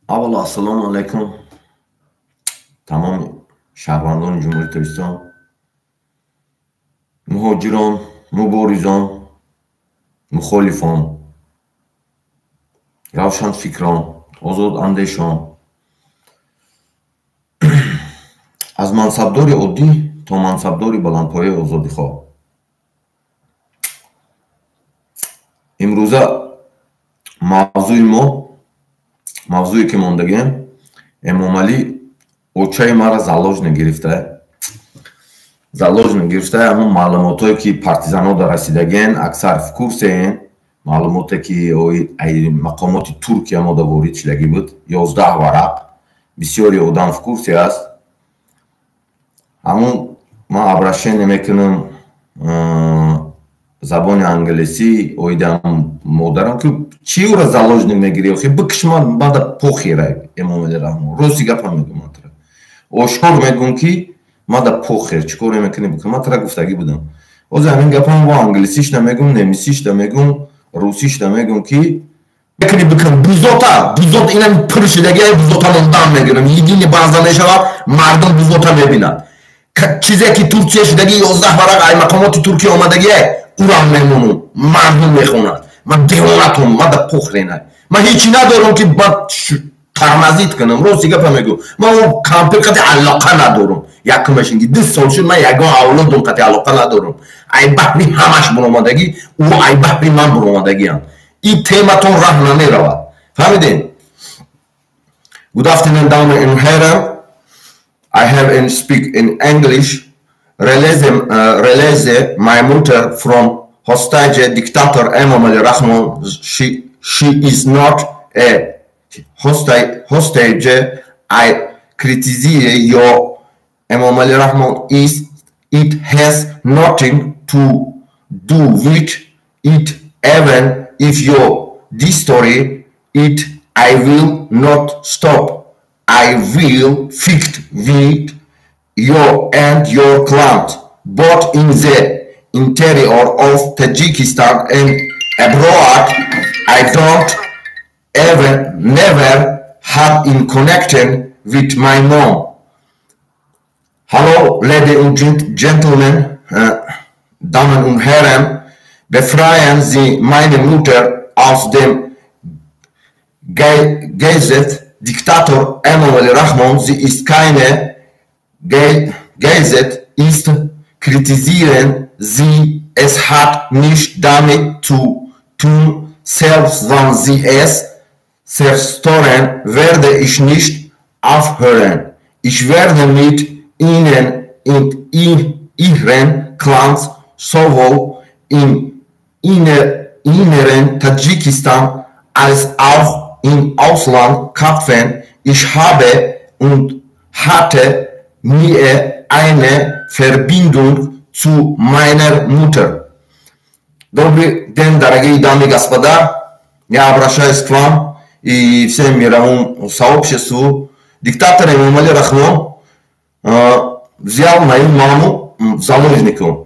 Avvalo assalomu alaykum tamom shahrvandoni Jumhuriyati Tojikiston, muhojiron, muborizon, muxolifon, ravshanfikron, ozodandeshon, аз мансабдори оддӣ то мансабдори баландпояи озодихоҳ. имрӯза мавзӯе ки мондагием, Эмомалӣ очаи мара заложник гирифта, ҳамон маълумотое ки партизанода расидагиен аксар в курсеен, маълумоте ки мақомоти Туркия мода ворид шидагӣ буд, 11 варақ, бисёри одам в курсе аст. ҳамон ман обращение мекунам забони англисӣ оидаам модарам ки чӣ ӯра заложник мегирӣ, охи бикш мада похера Эмомалӣ Раҳмон, рости гапа мегӯм, матра ошкор мегӯм ки мада похер чӣ коре мекунӣ бикун, матра гуфтагӣ будам. ҳозир ҳамин гапам ва англисишта мегӯм, немисишта мегӯм, русишта мегӯм ки мекунӣ бикун, бузота инам пуршидагиа бузота мондан мегирам, идини баъза мешавад, мардум бузота мебинад. чизе ки Туркия шидагӣ 11 варақ ай мақомоти Туркия омадагиа урам мемонум, мардум мехонад. Ман девонатум, мада похрена. Ман ҳечи надорам ки тармазид кунам, рости гапа мегӯ. Ман о кампир қати алоқа надорам. Якумашинги 2 сол шуд ман ягон авлодам қати алоқа надорам. Ай баҳри ҳамаш буромадагӣ, ӯ ай баҳри ман буромадагиам. Ин тематон раҳ намеравад. Фаҳмидем? Good afternoon, Damen and Herren. I have and speak in English. Release my mother from hostage dictator Emomali Rahmon. She is not a hostage. I criticize your Emomali Rahmon. It has nothing to do with it. Even if your this story it, I will not stop. I will fix with your and your clans, both in the interior of Tajikistan and abroad. I don't never have in connection with my mom. Hallo, ladies and gentlemen, Damen und Herren, befreien Sie meine Mutter aus dem Gesetz Diktator Emomali Rahmon. Sie ist keine Gesetz, ist kritisieren Sie. Es hat nicht damit zu tun, selbst wenn Sie es zerstören, werde ich nicht aufhören. Ich werde mit Ihnen in Ihren Clans sowohl im inneren Tadschikistan als auch im Ausland kämpfen. Ich habe und hatte nie eine Verbindung zu meiner Mutter. Добрый день, дорогие дамы и господа. Я обращаюсь к вам и всем мировому сообществу. Диктатор Эмомали Рахмон взял мою маму в заложники,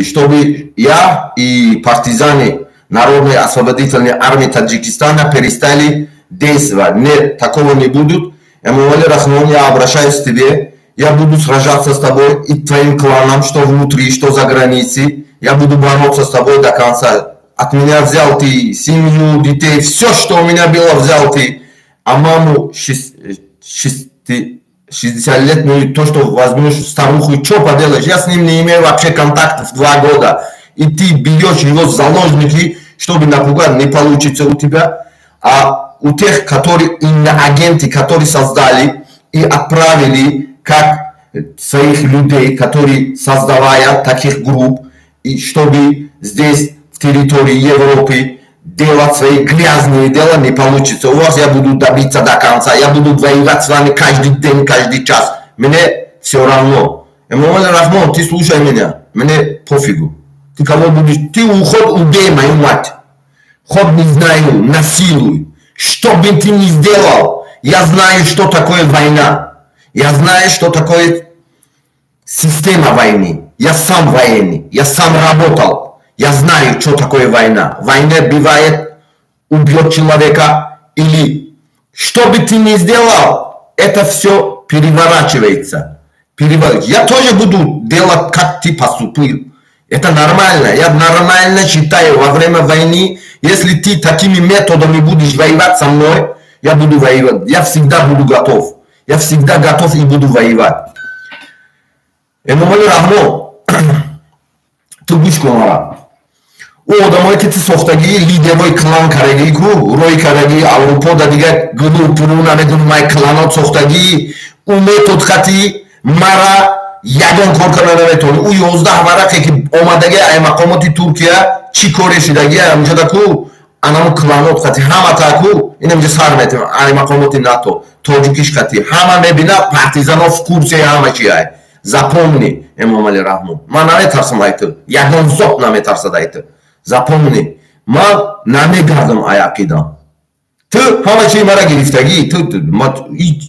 чтобы я и партизаны Народной освободительной армии Таджикистана перестали действовать. Нет, такого не будет. Эмомали Рахмон, я обращаюсь к тебе. Я буду сражаться с тобой и твоим кланом, что внутри, что за границей. Я буду бороться с тобой до конца. От меня взял ты семью, детей, все, что у меня было, взял ты. А маму 60-летнюю, то, что возьмешь старуху, что поделаешь? Я с ним не имею вообще контактов 2 года. И ты берешь его в заложники, чтобы напугать, не получится у тебя. А у тех, которые агенты, которые создали и отправили как своих людей, которые создавая таких групп, и чтобы здесь в территории Европы делать свои грязные дела, не получится. У вас я буду добиться до конца, я буду воевать с вами каждый день, каждый час. Мне все равно. Эмомали Рахмон, ты слушай меня, мне пофигу. Ты кого будешь? Ты уход, убей мою мать. Ход не знаю, насилуй. Что бы ты ни сделал, я знаю, что такое война. Я знаю, что такое система войны. Я сам военный, я сам работал. Я знаю, что такое война. Война бывает, убьет человека или Что бы ты ни сделал, это все переворачивается. Я тоже буду делать, как ты поступил. Это нормально. Я нормально считаю, во время войны, если ты такими методами будешь воевать со мной, я буду воевать. Я всегда буду готов. Я всегда готов и буду воевать. Эмомали Рахмон, ты будешь комара. او آدمایی که تو ساختگی لیدروی کلان کردگی کو روی کردگی اروپا دا دیگه گلو پرو نمیدون مای کلانات ساختگی او میتود خطی مرا یگان کار کنه نمیتونی او 11 ورقی که اومدگی ای مقامات ترکیه چی کاری شدگی همجا دا کو انامو کلانات خطی همه تا کو این همجا سر میتیم ای مقامات ناتو تاجیکیش خطی همه میبینه پارتیزان ها کورسی همه چی های запомни Эмомали Рахмон من نمیترسم ایتو یگان زوب نمیترسد ایتو запомни من نمیگردم عقیدم تو همه چی مرا گرفتگی تو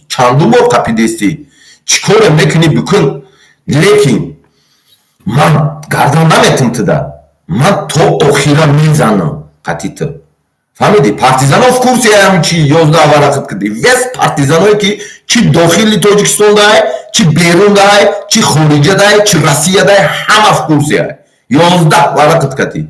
چندون بار قپیدستی چیکار میکنی بکن لیکن من گردم نمیتم تو دا من تو اخیرا میزنم قطی تو فهمیدی پارتیزان ها کورسی هم چی 11 ورقت کردی وست پارتیزان هایی که چی داخلی تاجیکستان دای چی بیرون دای چی خارجه دای چی روسیه دای همه کورسی های 11 ورقت کردی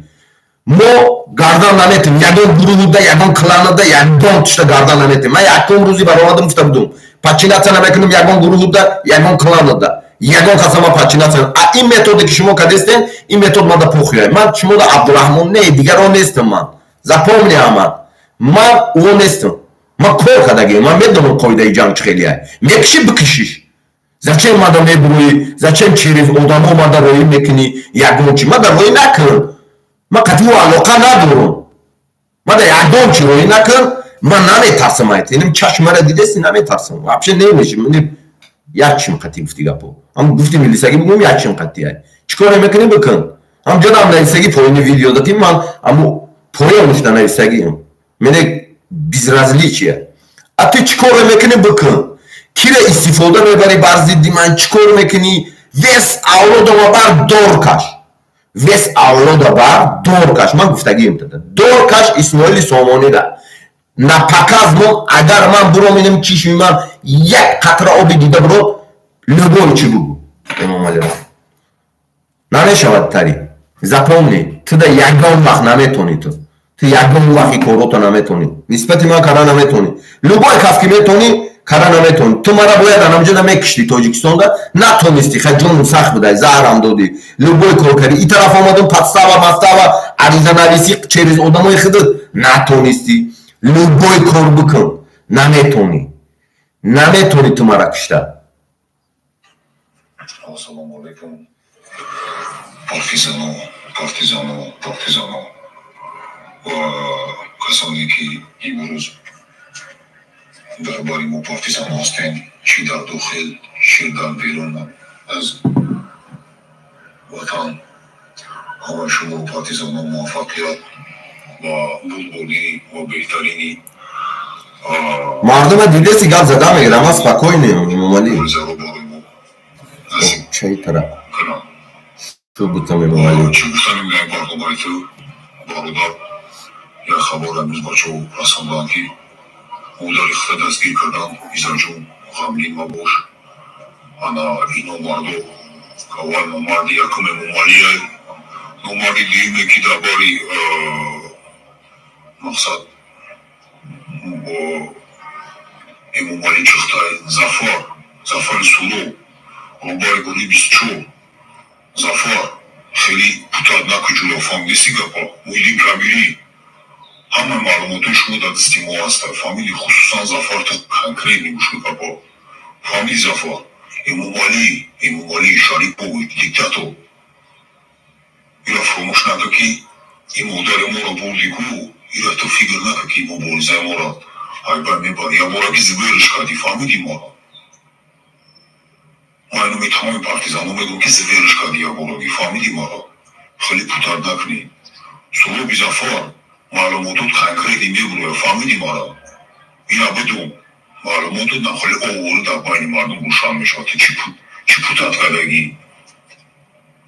ما گردن نمیتیم یگان گروه ده یگان کلان ده یگان تشت گردن نمیتیم من یکم روزی برآمدم گفتم دوم پاچیناتسیا نمیکنم یگان گروه ده یگان کلان ده یگان قسم پاچیناتسیا این متدی که شما کردین این متد ما دا پخیه من شما دا عبدالرحمن نه دیگر اون نیستم من запомни من اون نیستم من کار کردگی من میدونم قاعده جنگ خیلیه میکشی بکشیش зачем مادا میبروی зачем через آدم ها مادا روی میکنی یگان چی مادا روی نکن من قطعی و علاقه ندارم من در یکدام چی روی نکن من نمیترسم ایت اینم چشم مرا دیدستی نمیترسم вообще نمیشم من یکشم قطعی گفتی گپو هم گفتی میلیسگی بگم یکشم قطعی های چیکار میکنی بکن هم جدا هم نویسگی پایین ویدیو دادیم من اما پایین نوشته نویسگیم من بیزرازلیچیه اتی چیکار میکنی بکن کی را استفاده میبری بر ضد من چیکار میکنی وس اولاد ما بر دور کش وس اولاد بر دور کش من گفتگیم داده دور کش اسماعیل سامانی ده نپکاز من اگر من برو میدم چیشمی من یک قطره آبی دیده برو لبای چی بگو امامالی را نمیشود تری запомни تو ده یگان وقت نمیتونی تو یگان وقتی کاراتو نمیتونی نسبتی من کارا نمیتونی لبای کف که میتونی کارا نمیتونی تو مرا باید انامجا نمیکشتی تاجیکستان ده نتونستی خیلی جون سخت بودی زهرم دادی لبای کار کردی این طرف آمدم پتستاوا مستاوا عریضه نویسی چریز آدمای خودت نتونستی لبای کار بکن نمیتونی تو مرا کشته السلام علیکم партизано و کسانی که امروز برابر ما پارتیزان هستند چی در داخل چی در بیرون از وطن همه شما پارتیزان موفقیت و بلبلی و بهترینی مردم دیده سی گپ زده میگیرم از спокойный امامالی چه طرف تو بودم امامالی چی گفتنیم در برنامه تو برادر یا خبر امروز بچه ها رساندن که او در اختر دستگیر کردن ایزا جون غمگین مباش انا اینو مردو اول نمردی یکم امامالی نمردی دیمه که در باری مقصد با امامالی چختای زفر سورو آبای گلی 24 زفر خیلی پوتاد نکو جلو فامیلی سیگاپا مویدین کبیری همه معلوماتو شما در دستی ما هسته فامیلی خصوصا زفر تو کنکری نیموش کپا فامیلی زفر امامالی شریک بود دیکتاتو ایرا فراموش نکه که این مادر ما را بردی کو ایرا تو فکر نکه که مبارزه ما را ایبر میباری یا ما را که زبرش کردی فامیلی ما را ما اینو میتونم پارتیزان ها میگم که زبرش کردی یا ما را فامیلی ما را خیلی پوتاد نکنی سولو بی زفر معلوماتو کنکریتی میگروه فامیلی ما را اینا بدون معلوماتو نخواهی آورو در بین مردم روشن میشود که چی پوتاد کردگی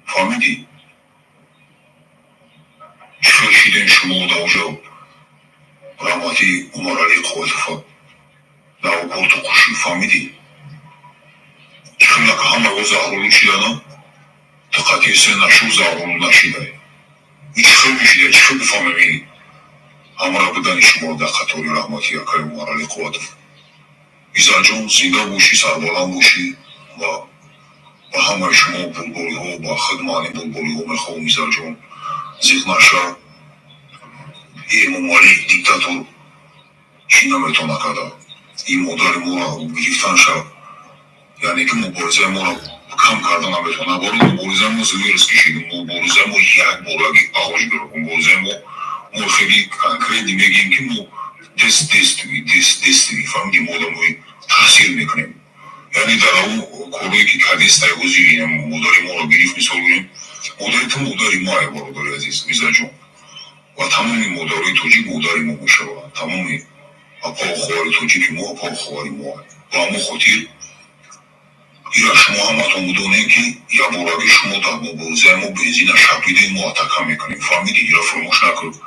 فامیلی چی شیدین شما در اونجا رحمتی عمر علی قوتفا داو کورتو خوشی فهمیدی چخیلا که همه او زهرولو چیدانا تقاطی سه نشو زهرولو نشیده این چخیل میشیده چخیل بفهمی همه را بدنی شما در خطوری رحمتی اکرم و عرالی قواتو ایزا جون زنده باشی سربالان باشی و همه شما بلبولی ها با خدمانی بلبولی ها میخوام ایزا جون زیخ نشا این ممالی دیکتاتور چی نمیتون نکده این مادر ما را گرفتن شد یعنی که مبارزه ما را کم کردن نمیتون نبارو مبارزه ما زویرس کشیدیم مبارزه ما یک بارگی آغاز گرفت مبارزه ما خیلی کنکریتی میگیم که ما دستوی فهمیدیم مادر تحصیل میکنیم یعنی در اون کوروی که کدیست تایگوزی مادر ما را گرفت مثال بگیم مادر تو مادری ما برادر عزیز میزا جون و تمام مادرای توجیک مادری ما میشه تمام اپا و خوار توجیک ما اپا و خواری ما و اما خاطر ایرا شما همتون بدونین که یا بارگی شما در مبارزه ما بنزین شپیده ما اتکا میکنیم فهمیدی ایرا فراموش نکرد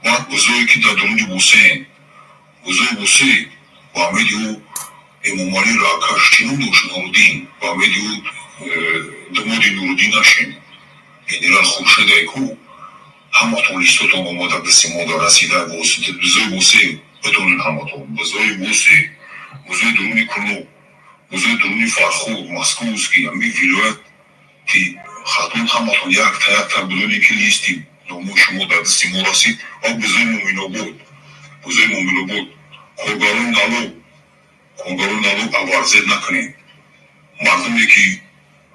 بعد بزرگی که در درونی بوسین بزرگ و امیدی او امامالی راکش چینون دوشت نورودین و امیدی او دمودی نورودین نشین گنرال خورشید ایکو همتون لیستتون اومده به سیما رسیده بزرگ بوسی بدونین همتون بزرگ درونی کنو بزرگ درونی فرخور مسکوسکی همی ویلایت تی خاتون همتون یک تا بدونی که لیستی نمو شما در سیما رسید و بزرگ مومینو بود کنگارون نالو عوارزید نکنید مردمی که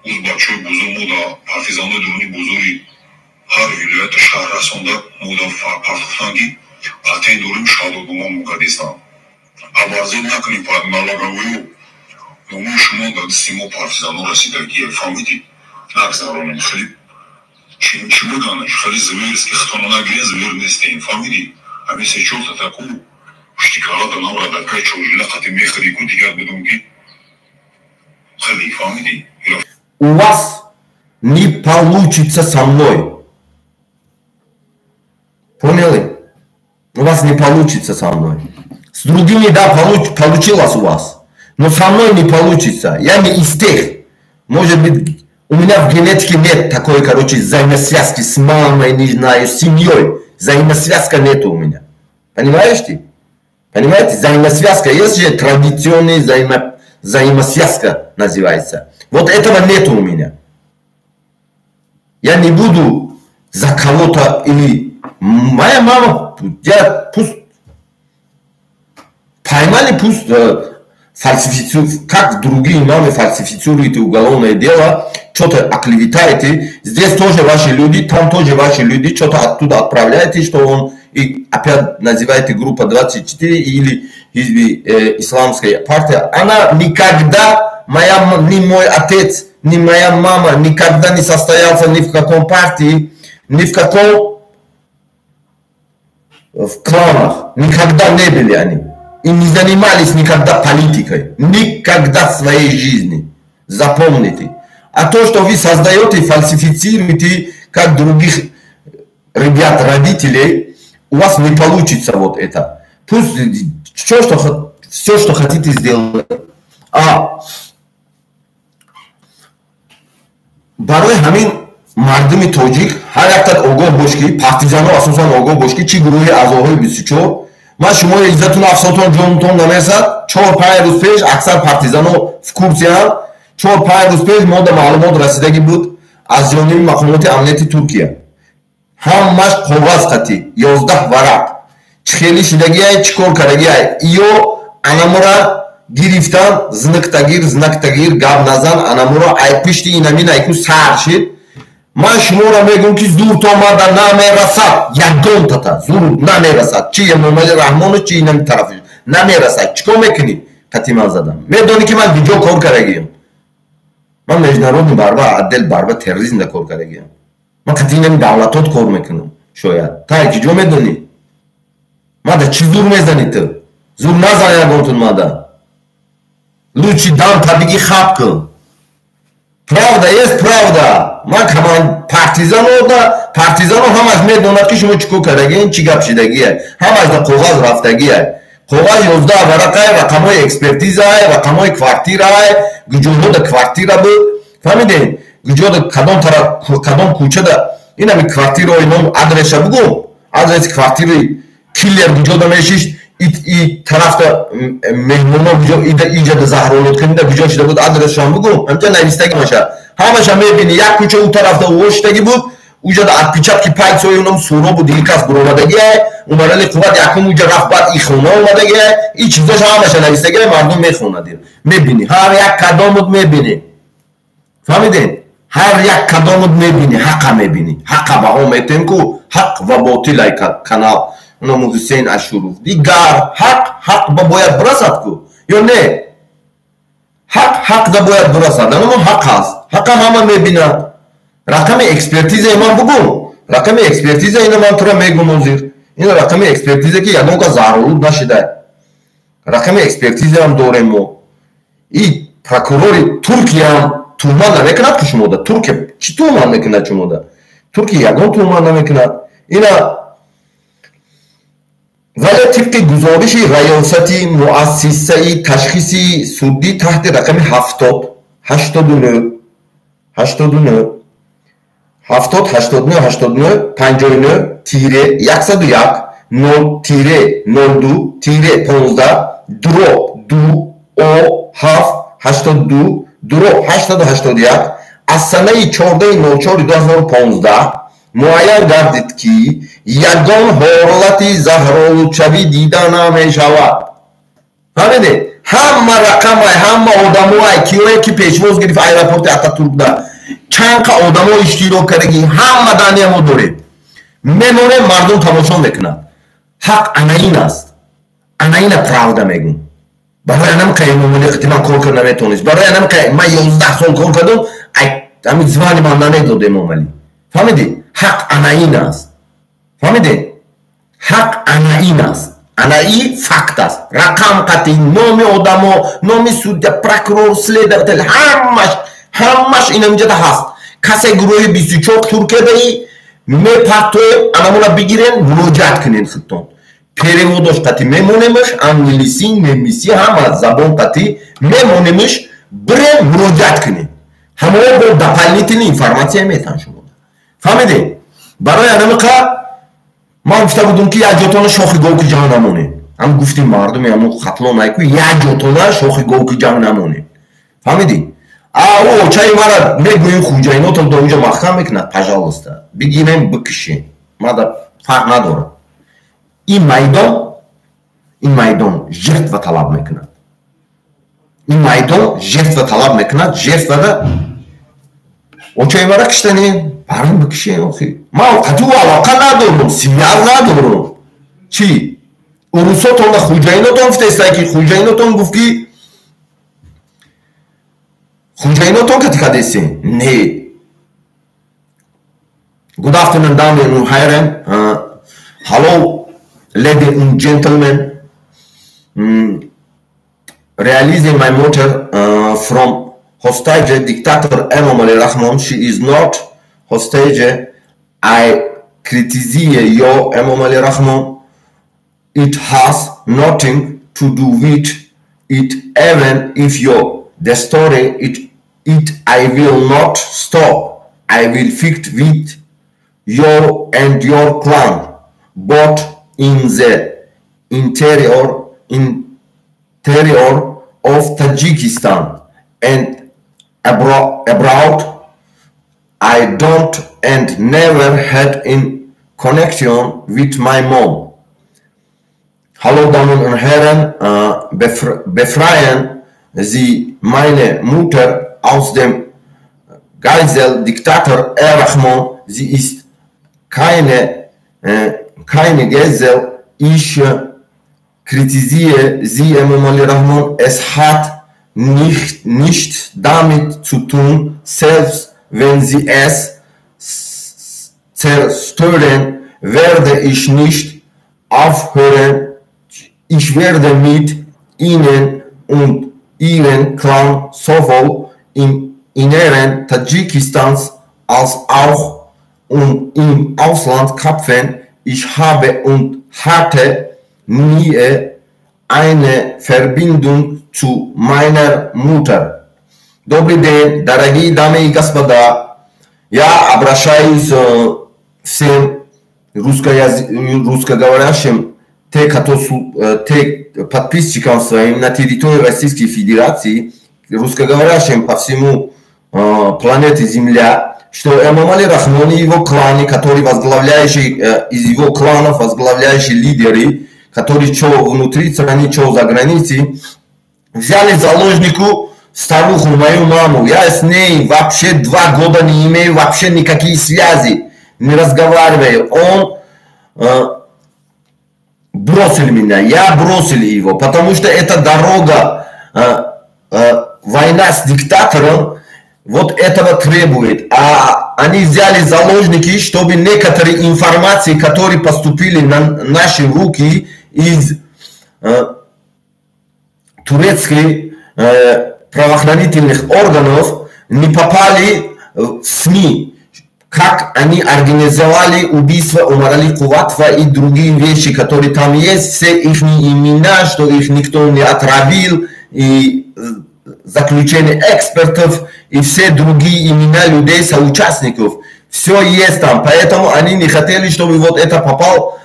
اوز بچه بزرگ مودا پارتیزانو درونی بزرگی هر ولایت شهر رسونده مودا پارتفتانگی پاتین دوریم شادو دومان مقدستان عوارزید نکنید نالاگاویو نمو شما در سیما پارتیزانو رسیدگی فهمیدی نگذارانید خیلی چی بودانش خیلی زویرست که خطانو نگیرین زویر نیستین فهمیدی همین سه چول تتاکو штикалата набра такая чужила хати мехри кутигар bedunki хали фамиди у вас не получится со мной поняли у вас не получится со мной с другими да получилось у вас но со мной не получится я не из тех может быть у меня в генетике нет такой короче взаимосвязки с мамой не знаю с семьей взаимосвязка нет у меня понимаете Понимаете, взаимосвязка, есть же традиционная взаимосвязка называется. Вот этого нет у меня. Я не буду за кого-то или... Моя мама, пусть поймали, пусть фальсифицируют, как другие мамы фальсифицируют уголовное дело, что-то оклеветаете. Здесь тоже ваши люди, там тоже ваши люди, что-то оттуда отправляете, что он... И опять называете группа 24 или исламская партия. Она никогда, ни мой отец, ни моя мама никогда не состоялся ни в каком партии, ни в каком в кланах. Никогда не были они. И не занимались никогда политикой. Никогда в своей жизни. Запомните. А то, что вы создаете, фальсифицируете, как других ребят, родителей, у вас не получится вот это. Пусть все, что хотите сделать. برای همین مردم تاجیک هر یک آگاه باش که پارتیزان ها اساسا آگاه باش که چی گروه اعضاهای 24 من شما عزتون افساتون جونتون نمیرسد 4-5 روز پیش اکثر پارتیزان ها в курсе هم 4-5 روز پیش ما در معلومات رسیدگی بود از جانب مقامات امنیتی ترکیه همش قوغاز قطعی 11 ورق خیلی شدگی های چکار کردگی های ایو انامورا گرفتن زنکتگیر گاب نزن انامورا ای پشتی اینمین ایکو سر شد من شما را میگم که زور تو ما در نمیرسد یکدون تتا زور نمیرسد چی محمد رحمانو چی اینمی طرفش نمیرسد چکار میکنی قطعی من زدم میدونی که من دیجا کار کردگیم من مجنرون بربا عدل بربا تروریسم دا کار کردگیم من قطعی اینمی دولتات کار میکنم شاید تا ایکی جو میدونی مادا چی زور میزنی تو زور نزن یکونتون مادا лучше дам табиги хаб кун правда есть правда ман каман партизану ҳамаш медонад ки шумо чӣ кор кардагиен чӣ гап шидагие ҳамаш да коғаз рафтагие ҳоға 11 варақаи рақамҳои экспертизаи рақамҳои квартираи гуҷоҳода квартира буд фаҳмидем гуҷода кадом кӯчада инами квартираи ном адреса бугум адреси квартираи киллер гуҷода мешишт и тарафта меҳмоно иҷода заҳролот кунда гуҷо шуда буд адресшон бугум ҳамча навистаги маша ҳамаша мебини як кӯча у тарафта уоштаги буд уҷада отпечатки пальцои унам суро буд диги кас буромадагиай умарали қувват якум уҷа рафт баъд и хона омадагиай и чизоша ҳамаша навистагиай мардум мехонадир мебини ҳар як кадомут мебини фаҳмидем ҳар як кадомут мебини ҳақа мебини ҳақа баҳо метем ку ҳақ ва ботилай канал уном ҳусейн ашуров дигар ҳақ ба бояд бирасад ку ё не ҳақ да бояд бирасад анамо ҳақ аст ҳақа ҳама мебинад рақами экспертизаи ман бугум рақами экспертиза ина ман тура мегум ҳозир ин рақами экспертиза ки ягон кас заҳролуд нашуда рақами экспертизаам дорем мо и прокурори туркияам туҳмат намекунад ки шумода туркия чӣ туҳмат мекунад шумода туркия ягон туҳмат намекунад ина вале тибқи гузориши раёсати муассисаи ташхиси суддӣ таҳти рақами 79-82-02-02-02-82 аз санаи 14/04/2015 муайян гардид ки ягон ҳолати заҳролудшавӣ дида намешавад фаҳмиде ҳама рақамай ҳама одамоай киое ки пешвоз гирифт аэропорти Ататуркда чанқа одамо иштирок кардаги ҳама даниямо дорем мемонем мардум тамошо мекунад ҳақ анаин аст анаина правда мегум барои анам қаимомилиқати ман кор карда наметонист барои анам ман 11 сол кор кардам ами звани ман намедод эмомалӣ фаҳмиди ҳақ анаин аст фаҳмиде ҳақ анаин аст анаи факт аст рақам қатъи номи одамо номи судя прокурор следователь ҳамаш инамҷада ҳаст касе гурӯҳи 24 туркиядаи мепартоем анамона бигирен муроҷиат кунен худтон переводош қатъи мемонемаш англиси немиси ҳама забон қатъи мемонемаш бирен муроҷиат кунен ҳамао бо дополнительни информация метан шумо фаҳмиде барои анамиқа ман гуфта будум ки як ҷотона шохи гов ки ҷамъ намонем ҳам гуфтим мардуми ҳамун хатлонай ку як ҷотона шохи гов ки ҷамъ намонем фаҳмиди чай мара мегӯем хуҷайнотам до унҷа маҳкам мекунад пожалуйста бигирем бикишем мада фарқ надорад ин майдон жертва талаб мекунад ин майдон жертва талаб мекунад жертвада очай мара киштанем барем бикишем охи ман қаду алоқа надорум связ надорум чӣ урусотона хуҷайнотон гуфтестай ки хуҷайнотон гуфт ки хуҷайнотон катикадесен не good afternoon damen und herren hallo ladies and gentlemen realizing my mother from hostage dictator Emomali Rahmon she is not hostage I kritisiere yo Emomali Rahmon it has nothing to do with it even if you the story it I will not stop I will fix with you and your clan but in the interior of Tajikistan and abroad I don't and never had in connection with my mom. Hallo Damen und Herren, befreien Sie meine Mutter aus dem Geisel-Diktator Rahmon. Sie ist keine Geisel. Ich kritisiere Sie, Emomali Rahmon. Es hat nicht damit zu tun, selbst wenn Sie es zerstören, werde ich nicht aufhören. Ich werde mit Ihnen und Ihren Clan sowohl im Inneren Tadschikistans als auch im Ausland kämpfen. Ich habe und hatte nie eine Verbindung zu meiner Mutter. Добрый день, дорогие дамы и господа. Я обращаюсь всем русскоговорящим, те подписчикам своим на территории Российской Федерации, русскоговорящим по всему планете Земля, что Эмомали Рахмон и его кланы, которые возглавляющие из его кланов, возглавляющие лидеры, которые что внутри страны, что за границей, взяли заложнику старуху, мою маму. Я с ней вообще 2 года не имею вообще никакие связи, не разговариваю. Он бросил меня, я бросил его, потому что эта дорога, война с диктатором, вот этого требует. А они взяли заложники, чтобы некоторые информации, которые поступили на наши руки из турецких правоохранительных органов, не попали в СМИ. Как они организовали убийство Умарали Куватова и другие вещи, которые там есть, все их имена, что их никто не отравил, и заключение экспертов, и все другие имена людей, соучастников. Все есть там, поэтому они не хотели, чтобы вот это попал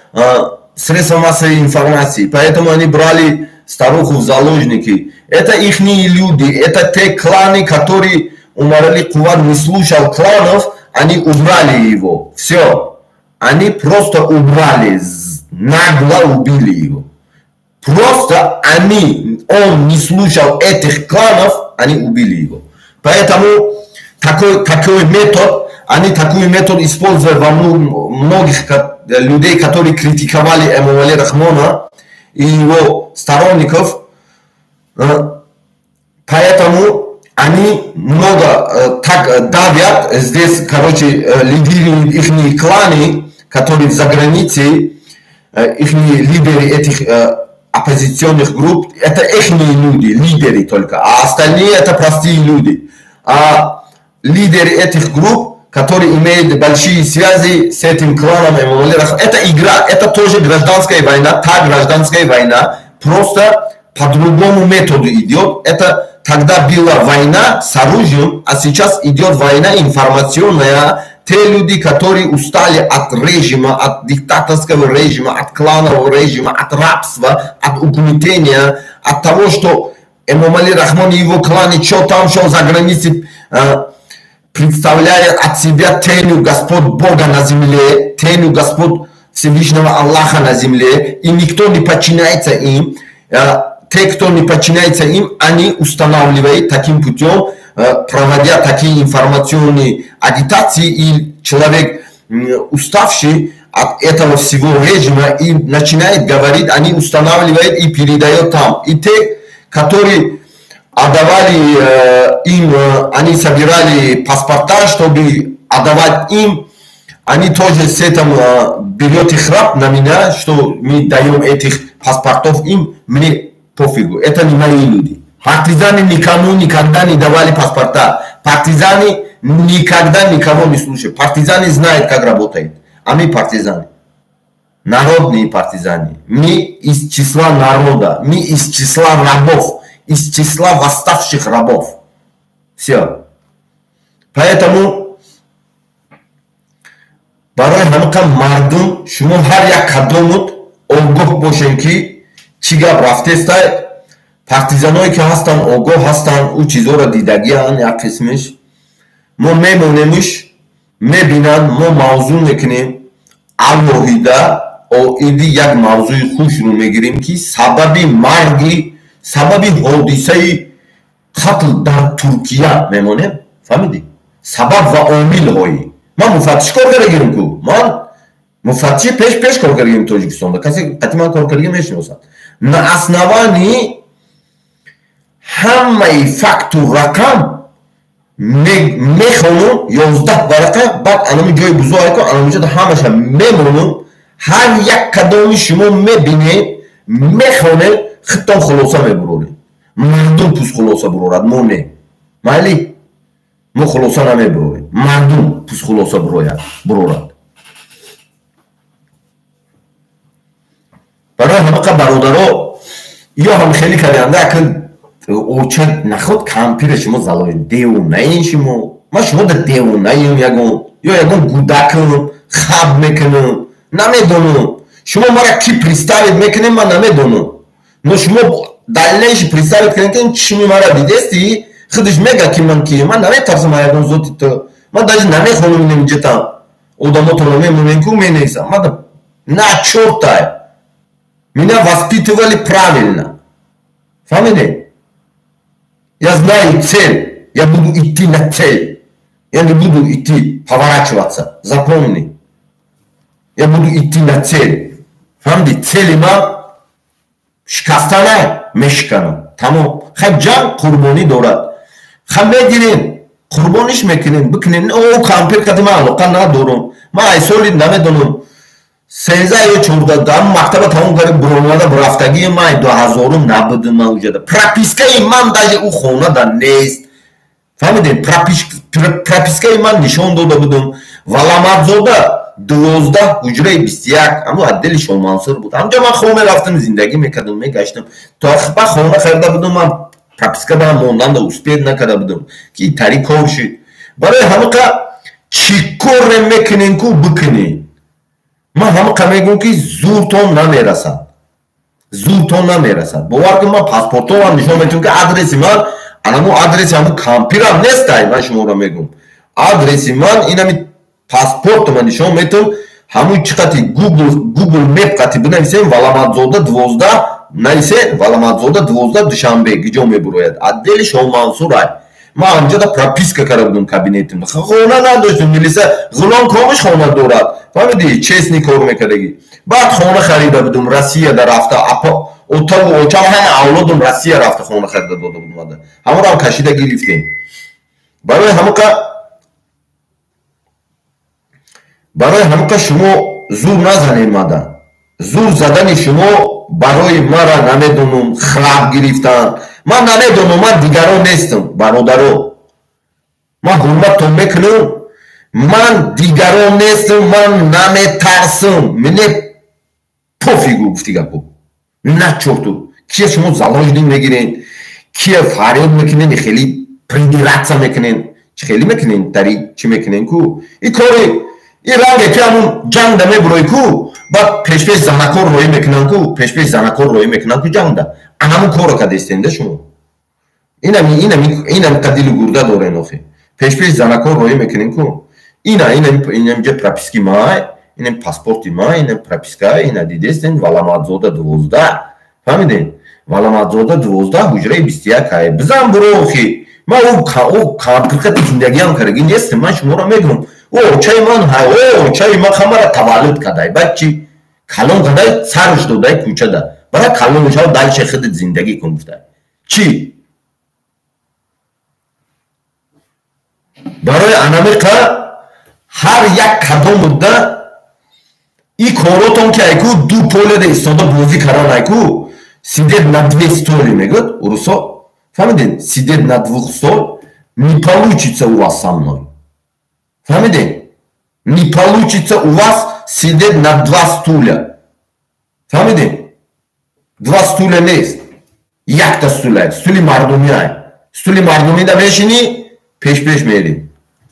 средства массовой информации. Поэтому они брали старуху в заложники. Это их люди, это те кланы, которые Умарали Куват не слушал кланов, они убрали его. Все. Они просто убрали, нагло убили его. Просто он не слушал этих кланов, они убили его. Поэтому такой метод, они такой метод используют во многих людей, которые критиковали Эмомали Рахмона и его сторонников. Поэтому они много так давят, здесь, лидируют их кланы, которые за границей, их лидеры этих оппозиционных групп, это их люди, лидеры только, а остальные это простые люди. А лидеры этих групп, которые имеют большие связи с этим кланом, это игра, это тоже гражданская война, та гражданская война, просто по другому методу идет. Это тогда была война с оружием, а сейчас идет война информационная. Те люди, которые устали от режима, от диктаторского режима, от кланового режима, от рабства, от угнетения, от того, что Эмомали Рахмон и его кланы, что там, что за границей, представляют от себя тенью Господь Бога на земле, тенью Господь Всевышнего Аллаха на земле, и никто не подчиняется им. Те, кто не подчиняется им, они устанавливают таким путем, проводя такие информационные агитации, и человек, уставший от этого всего режима, и начинает говорить, они устанавливают и передают там. И те, которые отдавали им, они собирали паспорта, чтобы отдавать им, они тоже с этим берут храп на меня, что мы даем этих паспортов им, мне пофигу, это не мои люди. Партизаны никому никогда не давали паспорта. Партизаны никогда никого не слушают. Партизаны знают, как работает. А мы партизаны. Народные партизаны. Мы из числа народа. Мы из числа рабов. Из числа восставших рабов. Все. Поэтому барои ҳамака мардум шумо ҳар як қадомут огоҳ бошем ки чӣ гап рафтеста. партизаное ки ҳастанд огоҳ ҳастанд, ӯ чизоро дидагиянд. як қисмиш мо мемонемиш, мебинанд, мо мавзӯъ мекунем. алоҳида оиди як мавзӯи хушро мегирем ки сабаби марги, сабаби ҳодисаи қатл дар Туркия мемонем. фаҳмидӣ? сабаб ва омилҳои. ман муфаттиш кор кардагирам ку. ман муфаттиши пеш кор кардагирам Тоҷикистонда. касе қати ман кор кардагирам мешиносад. на основании ҳамаи факту рақам мехонам 11 варақа, баъд анамо ҷои бузургко анамоҷада ҳамаша мемонам. ҳар як кадоми шумо мебинед, мехонед, хиттон хулоса мебуроред. мардум пус хулоса бурорад, мо не. майли? мо хулоса намебурорем. мардум пус хулоса бурорад. барои ҳамақа бародаро, یا هم خیلی کردنده که اوچه نخود کمپیر شما زلای دیونه این شما ما شما در دیونه این یگون گودکم خب میکنم نمیدونم شما ما را کی پریستاوید میکنیم من نمیدونم نو شما دلیلش پریستاوید کنیم که چی ما را دیدستی خودش میگه که من کیم من نمیترسم ایدون زوتی تو من даже نمیخونم نمیجتم одamo то немуненку менейса мада на чёрта меня воспитывали правильно фамилия я знаю цель я буду идти на цель я не буду идти поворачиваться запомни я буду идти на цель фамилия цели ма шикастана мешканам тамом хаб ҷан қурбонӣ дорад хаб мегирем قربانش میکنین بکنین او کامپیر کردیم من علاقه ندارم من ای سالی نمیدونم 13 یا 14 دام مکتب تمام کردم بروناده برفتگی من 2000 نبودم موجوده پراپیسکای من даже او خونه در نیست فهمیدین پراپیسکای من نشان داده بودم ولامتزاده 12 حجره 21 اما عدل شما منصور بود همجا من خونه رفتم زندگی میکردم میگشتم تا اخبار خونه خریده بودم من прописка да монданда успех накарда будам ки тари кор шид барои ҳамақа чӣ коре мекунем ку бикунем ман ҳамақа мегӯям ки зуртон намерасад бовар кун ман паспортовам нишон метавам ки адреси ман анамо адреси ҳамун кампирам нестай ман шуморо мегӯям адреси ман инами паспортама нишон метавам ҳамун чӣ қати google map қати бинависем валаматзода 12 нависед валаматзода 12 душанбе гиҷо мебурояд аддели шоҳ мансурай ман анҷода прописка карда будам кабинетим хона надоштам милиса ғулом комиш хона дорад фаҳмидӣ честни кор мекардагӣ баъд хона харида будам россияда рафта отаву очам ҳама авлодам россия рафта хона харида дода будам ҳамаро кашида гирифтем барои ҳамақа шумо зур назанед мада зур задани шумо барои мара намедонам хлаб гирифтан ман намедонам ман дигарон нестам бародаро ман ҳурматтон мекунам ман дигарон нестам ман наметарсам мене пофигу гуфти гапо на чорту кия шумо заложник мегирен кия фарёд мекунен хеле придиратса мекунен хеле мекунен тари чӣ мекунен ку и кори и ранге ки ҳамун ҷангда мебурои ку баъд пешпеш занакор роӣ мекунам ку ҷангда анамун коро кардастенда шумо инам қадилу гурда дорен охе пешпеш занакор роӣ мекунем ку инамҷа прописки май инам паспорти май инам прописка ина дидестен валаматзода 12 фаҳмиден валаматзода 12 ҳуҷраи 21 ҳай бизан буро охи ман о кампиркати зиндагиам кардаги нестем ман шуморо мегӯям чаи ман чаи ман хамара таваллуд кадай бачи калон кадай сарш додай кӯчада бара калоншав дальше худит зиндагӣ кун гуфтай чӣ барои анамиқа ҳар як қадомуда и коротон ки айку ду поледа истода бозӣ кардан айку сидед на 2 столи мегӯд урусо фаҳмидед сидед на 2 стол не получится у вас со мной фаҳмидед не получится у вас сидеть на 2 стуля фаҳмидед 2 стуля нест якта стуля стули мардумиай стули мардумида мешини пеш мери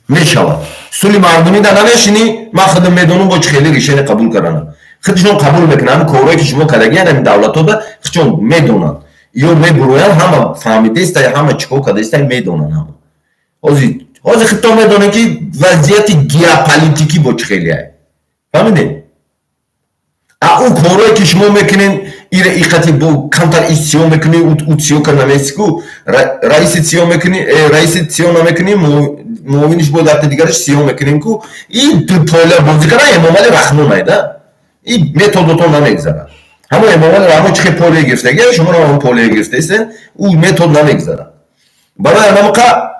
мешавад стули мардумида намешини ман худам медонам бо чӣ хеле решение қабул кардана худшон қабул мекунанд корое ки шумо кардагиян ами давлатода худшон медонанд ё мебуроянд ҳама фаҳмидаста ҳама чӣ кор кардаста медонанд ҳама ҳозир худтон медонем ки вазъияти геополитикӣ бо чӣ хеле ай фаҳмидед ӯ корое ки шумо мекунед иқати бо камтар иш сиё мекунӣ ӯ сиё карда месику раиси сиё намекунӣ муовиниш бо дакта дигараш сиё мекунем ку и дуполя бозӣ кардан эмомали рахмонай да и методотон намегзарад ҳама эмомали раҳмон чӣ хел полия гирифтаги шуморо ҳам полия гирифтаистен ӯ метод намегзарад барои ҳамақа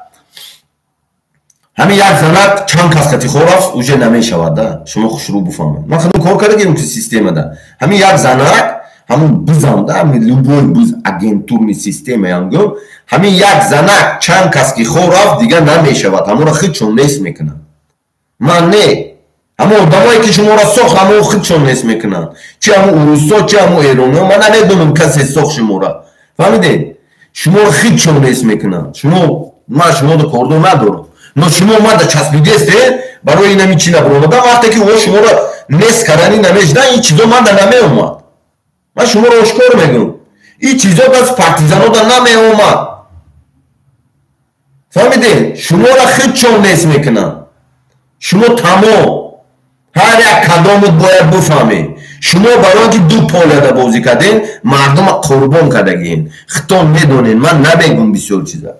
ҳамин як занак чанд кас кати хорафт уже намешавад да шумо хушрӯ буфаҳмед ман худам кор кардагем ки системада ҳамин як занак ҳамун бизам да ҳамин любой биз агентурни системаям гӯм ҳамин як занак чанд кас ки хорафт дигар намешавад ҳамонро худшон нест мекунад ман не ҳамон одамое ки шуморо сохт ҳамон худшон нест мекунанд чи ҳамон урусо чи ҳамон эрониё ман намедонам касе сохт шуморо фаҳмидед шуморо худшон нест мекунанд шумо ман шуморо кордор надорам но шумо мада часпидесте барои инами чи набуромада вақте ки о шуморо нест карани намешдан ин чизо манда намеомад ман шуморо ошкор мегӯям ин чизо даст партизанода намеомад фаҳмидед шуморо худшон нест мекунанд шумо тамом ҳар як кадомут бояд буфаҳмед шумо барои ки ду полада бозӣ карден мардума қурбон кардагиен хитон медонен ман намегӯм бисёр чиза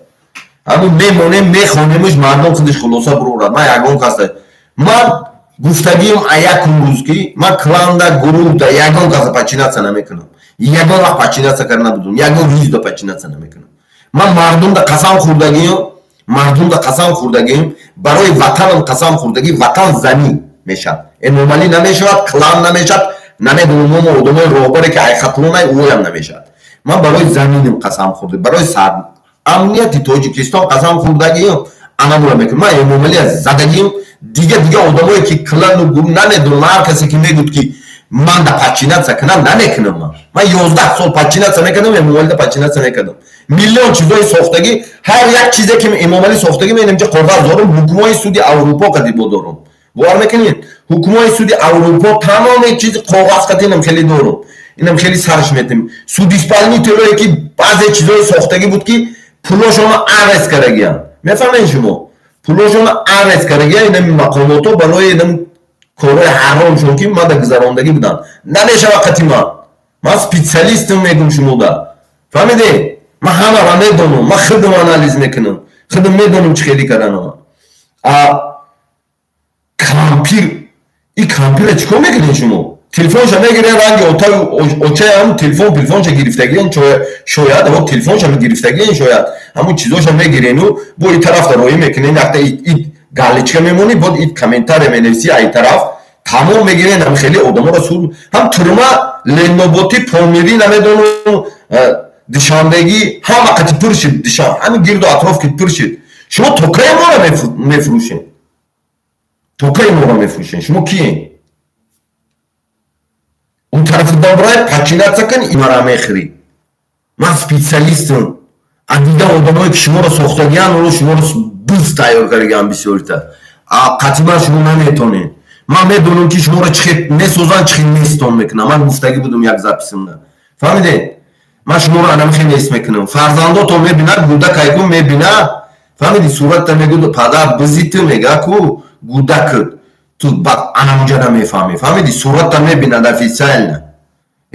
ҳамун мемонем мехонемш мардум худиш хулоса бурорад ман ягон каста ман гуфтагием як рӯз ки ман кланда гурӯҳда ягон каса починатсия намекунам ягон вақт починатсия карда набудам ягон визда починатсия намекунам ман мардумда қасам хӯрдагием барои ватанам қасам хӯрдагӣ ватан замин мешавад энормалӣ намешавад клан намешавад намедонам момо одамои роҳбаре ки айхатлонай оям намешавад ман барои заминам қасам хӯрда барои амнияти тоҷикистон қасам хӯрдагием анамура мекунам ман эмомалӣ задагием дига одамое ки клану гурӯҳ намедонам ҳар касе ки мегӯд ки манда починатсия кунам намекунам ман 11 сол починатсия мекардам эмомалида починатсия мекардам миллион чизои сохтагӣ ҳар як чизе ки эмомалӣ сохтагӣ менамҷа қоғаз дорам ҳукумои суди аврупо кадибо дорам бовар мекунед ҳукумои суди аврупо тамоми чизи қоғаз кад инам хеле дорам инам хеле сарш метем суд исполнителое ки баъзе чизои сохтагӣ буд ки пулошоно арест карагиян мефаҳмед шумо пулошоно арест карагиян инами мақомото барои инам корои ҳаромшон ки мада гузарондагӣ буданд намешавад қати ман специалистам мегӯм шумода фаҳмидед ман ҳамаро медонам ман худам анализ мекунам худам медонам чӣ хеле карданам кампир ин кампира чӣ кор мекунед шумо телефонша мегирен ранги очаи ҳам телефонша гирифтагиен шояд ҳо телефонша гирифтагиен шояд ҳамун чизоша мегирену бо ин тарафта роӣ мекунед якта ин галичка мемонӣ бод ин комментария менависӣ ай тараф тамом мегирен ҳам хеле одаморо суд ҳам турма леноботӣ помирӣ намедонам душанбегӣ ҳама қати пур шид душан ҳамин гирду атроф ки пур шид шумо токаи моро мефурӯшед токаи моро мефурӯшед шумо киен он тарафи добрай починатсия кун имара мехӯрӣ ман специалистам адида одамое ки шуморо сохтагиян оно шуморо буз тайёр кардагиян бисёрита қатъибан шумо наметонед ман медонам ки шуморо чӣ хел месозанд чӣ хел нестон мекунам ман гуфтагӣ будам як записимда фаҳмидед ман шуморо анамихе нест мекунам фарзандото мебинад гудакайку мебинад фаҳмиди суратта мегӯд падар бизиту мегаку гудакут ту баъд анамуҷа намефаҳмӣ фаҳмиди суратта мебинад официально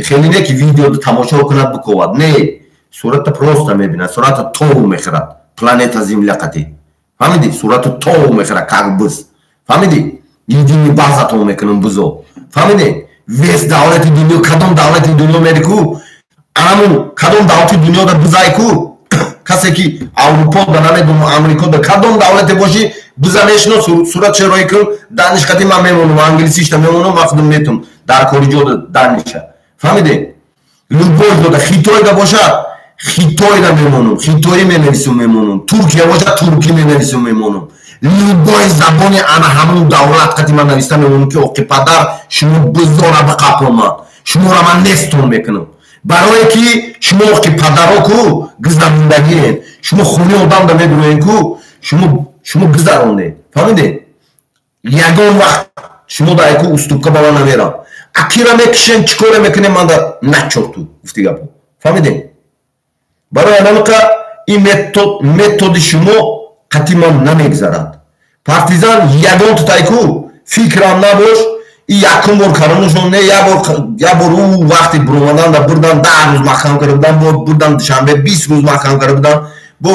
хеле не ки видеода тамошо кунад биковад не суратта просто мебинад суратта тову мехӯрад планета земля қати фаҳмиди сурату тову мехӯрад как биз фаҳмиди идини баъзато мекунам бузо фаҳмиди вес давлати дунё кадом давлати дунё мерику амун кадом давлати дунёда бузайку касе ки аврупода намедонам амрикода кадом давлате боши буза мешино сурат шероӣ кун данишкати ман мемонам англисишта мемонам ман худам метавам дар хориҷода даниша фаҳмиде любой дода хитойда бошад хитойда мемонам хитоӣ менависам мемонам туркия бошад туркӣ менависам мемонам любой забони ана ҳамун давлат қати ман нависта мемонам ки оқи падар шумо бузора биқапломад шуморо ман нестон мекунам барое ки шумо оқи падароку гузарондагиен шумо хуни одамда медуроенку шумо гузарондед фаҳмидед ягон вақт шумо дайку уступка ба ман намерам акира мекишен чӣ коре мекунем манда начорту гуфти гапо фаҳмидед барои анамика ин методи шумо қати ман намегзарад партизан ягон тутайку фикрам набош и якум бор каронушон не як бор у вақти буромаданда бурдан 10 рӯз маҳкам карда будан бурдан душанбе 20 рӯз маҳкам карда будан бо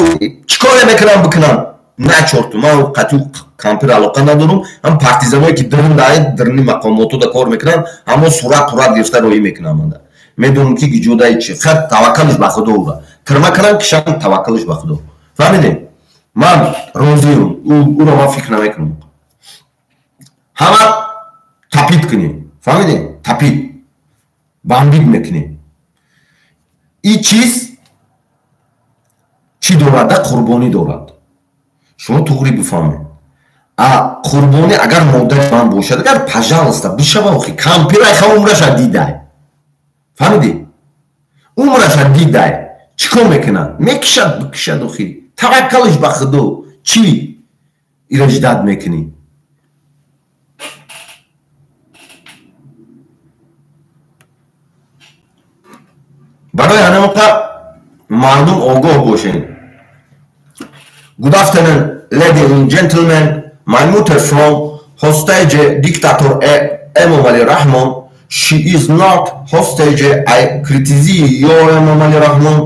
чӣ коре мекунам бикунам начорту ман қатъи кампир алоқа надорам ҳам партизаное ки дирни мақомотода кор мекунанд ҳамон сурат гирифта роӣ мекунам манда медонам ки гиҷодаи чи хат таваккалиш ба худо ура тирма кунам кишам таваккалиш ба худо фаҳмидед ман розиам уро ман фикр намекунам ҳама тапид кунем фаҳмидед тапид бамбид мекунем ин чиз чӣ дорад қурбонӣ дорад шумо туғри бифаҳмед قربونی اگر مادر من باشد اگر پاجالستا بشوم اخی کامپیرای عمرش دیده فهمیدی عمرش دیده چیکار میکنه میکشد اخی توکلش به خدا چی ایرجداد میکنی برای همه مردم آگاه باشین. Good afternoon, ladies and gentlemen. My mother from hostage dictator Emomali Rahman. She is not hostage. I criticize your Emomali Rahman.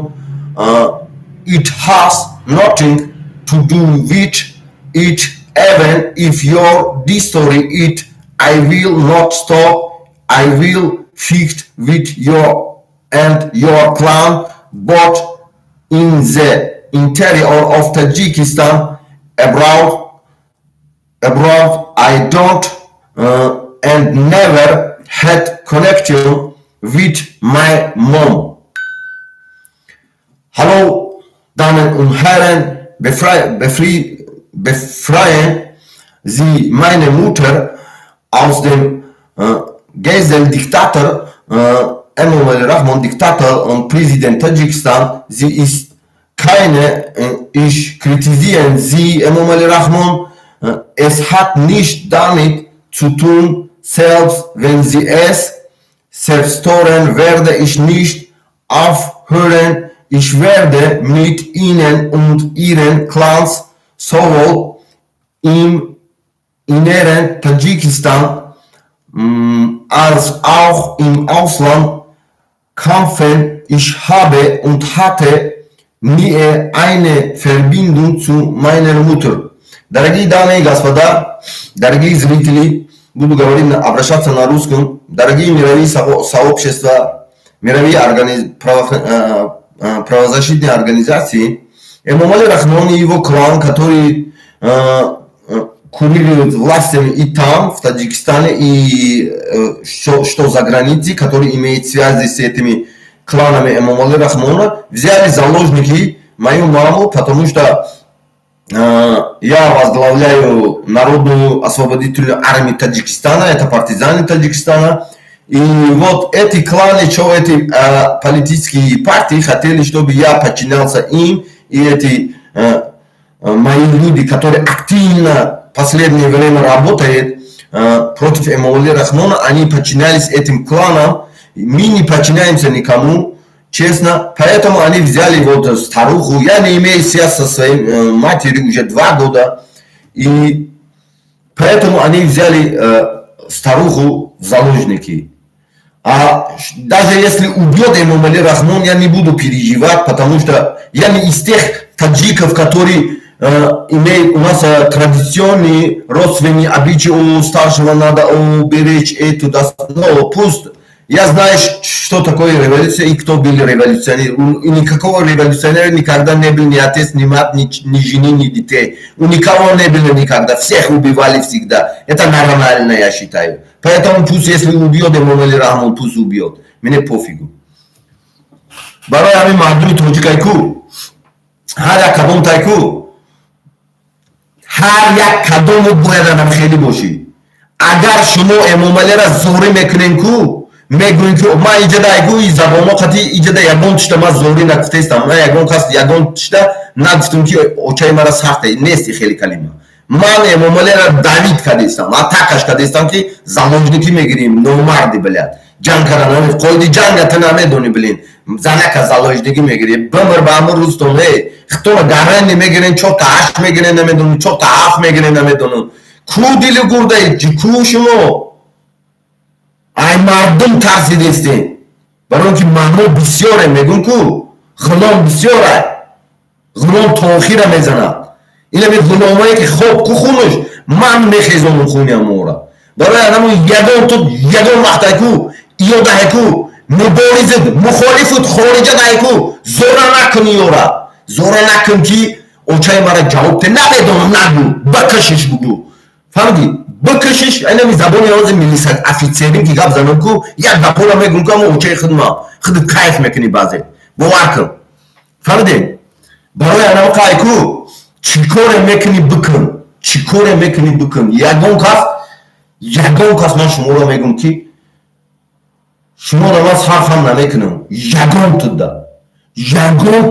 It has nothing to do with it. Even if your destroy it, I will not stop. I will fix with your and your clan, but in the interior of Tajikistan, abroad I don't and never had connection with my mom. Hallo, Damen und Herren, befreien Sie meine Mutter aus dem Geisel-Diktator Emomali Rahman, Diktator und Präsident Tadschikistan. Sie ist keine, ich kritisiere Sie, Emomali Rahman. Es hat nicht damit zu tun, selbst wenn Sie es zerstören, werde ich nicht aufhören. Ich werde mit Ihnen und Ihren Clans sowohl im inneren Tadschikistan als auch im Ausland kämpfen. Ich habe und hatte nie eine Verbindung zu meiner Mutter. Дорогие дамы и господа, дорогие зрители, буду говорить, обращаться на русском, дорогие мировые сообщества, мировые правозащитные организации, Эмомали Рахман и его клан, который курирует властями и там, в Таджикистане, и что за границей, который имеет связи с этими кланами Эмомали Рахмана, взяли заложники мою маму, потому что я возглавляю Народную освободительную армию Таджикистана, это партизаны Таджикистана, и вот эти кланы, эти политические партии хотели, чтобы я подчинялся им, и эти мои люди, которые активно в последнее время работают против Эмомали Рахмана, они подчинялись этим кланам, мы не подчиняемся никому, честно, поэтому они взяли вот старуху, я не имею связь со своей матерью уже 2 года, и поэтому они взяли старуху в заложники. А даже если убьет Эмомали Рахман, я не буду переживать, потому что я не из тех таджиков, которые имеют у нас традиционные родственные обычаи, у старшего надо уберечь это, но пусть. Я знаю, что такое революция и кто был революционер. У никакого революционера никогда не был ни отец, ни мать, ни жены, ни детей. У никого не было никогда. Всех убивали всегда. Это нормально, я считаю. Поэтому пусть, если убьет Эмомали Рахман, пусть убьет. Мне пофигу. برای همین مردم توجیکای کو هر یک کدوم تای کو هر یک کدوم باید آدم خیلی باشی. اگر شما امامعلی را زوری میکنین کو میگوین که ما اینجا دایگو این زبان ما خطی اینجا دا یگون تشتا ما زوری نگفته استم ما یگون کست یگون تشتا نگفتم که اوچای مرا سخته نیستی خیلی کلمه من امامعلی را داوید کرده استم ما تاکش کرده استم که زالوجنیکی میگیریم نومردی بلد جنگ کردن قایدی جنگ اتنا میدونی بلین زنک زالوجنیکی میگیری بمر بامر روستون هی خطور گرن نمیگیرین چو تا عشق میگیرین نمیدونم چو تا عف میگیرین نمیدونم کو دیل گرده کو شما ای مردم ترسیدستین برای اینکه مردم بسیاره میگون کو غلام بسیاره غلام تاخیر میزنه این همین غلامایی که خوب کو خونش من میخیزم خونی امورا برای همون یگان وقتی کو یاده کو مبارزه مخالفت خارجه دای کو زوره نکنی یورا زوره نکن که اوچای مرا جواب ته نمیدونم نگو بکشش بگو فهمیدی بکشش اینمی زبان یاز میلیسد افیسری که گپ زنم کو یک دپولا میگم که اوچای خودت کیف میکنی بازه باور کن فهمیدی برای انا قای کو چیکار میکنی بکن чӣ коре мекунӣ бикун. Ягон кас ман шуморо мегӯм ки шуморо ман сархам намекунам. Ягон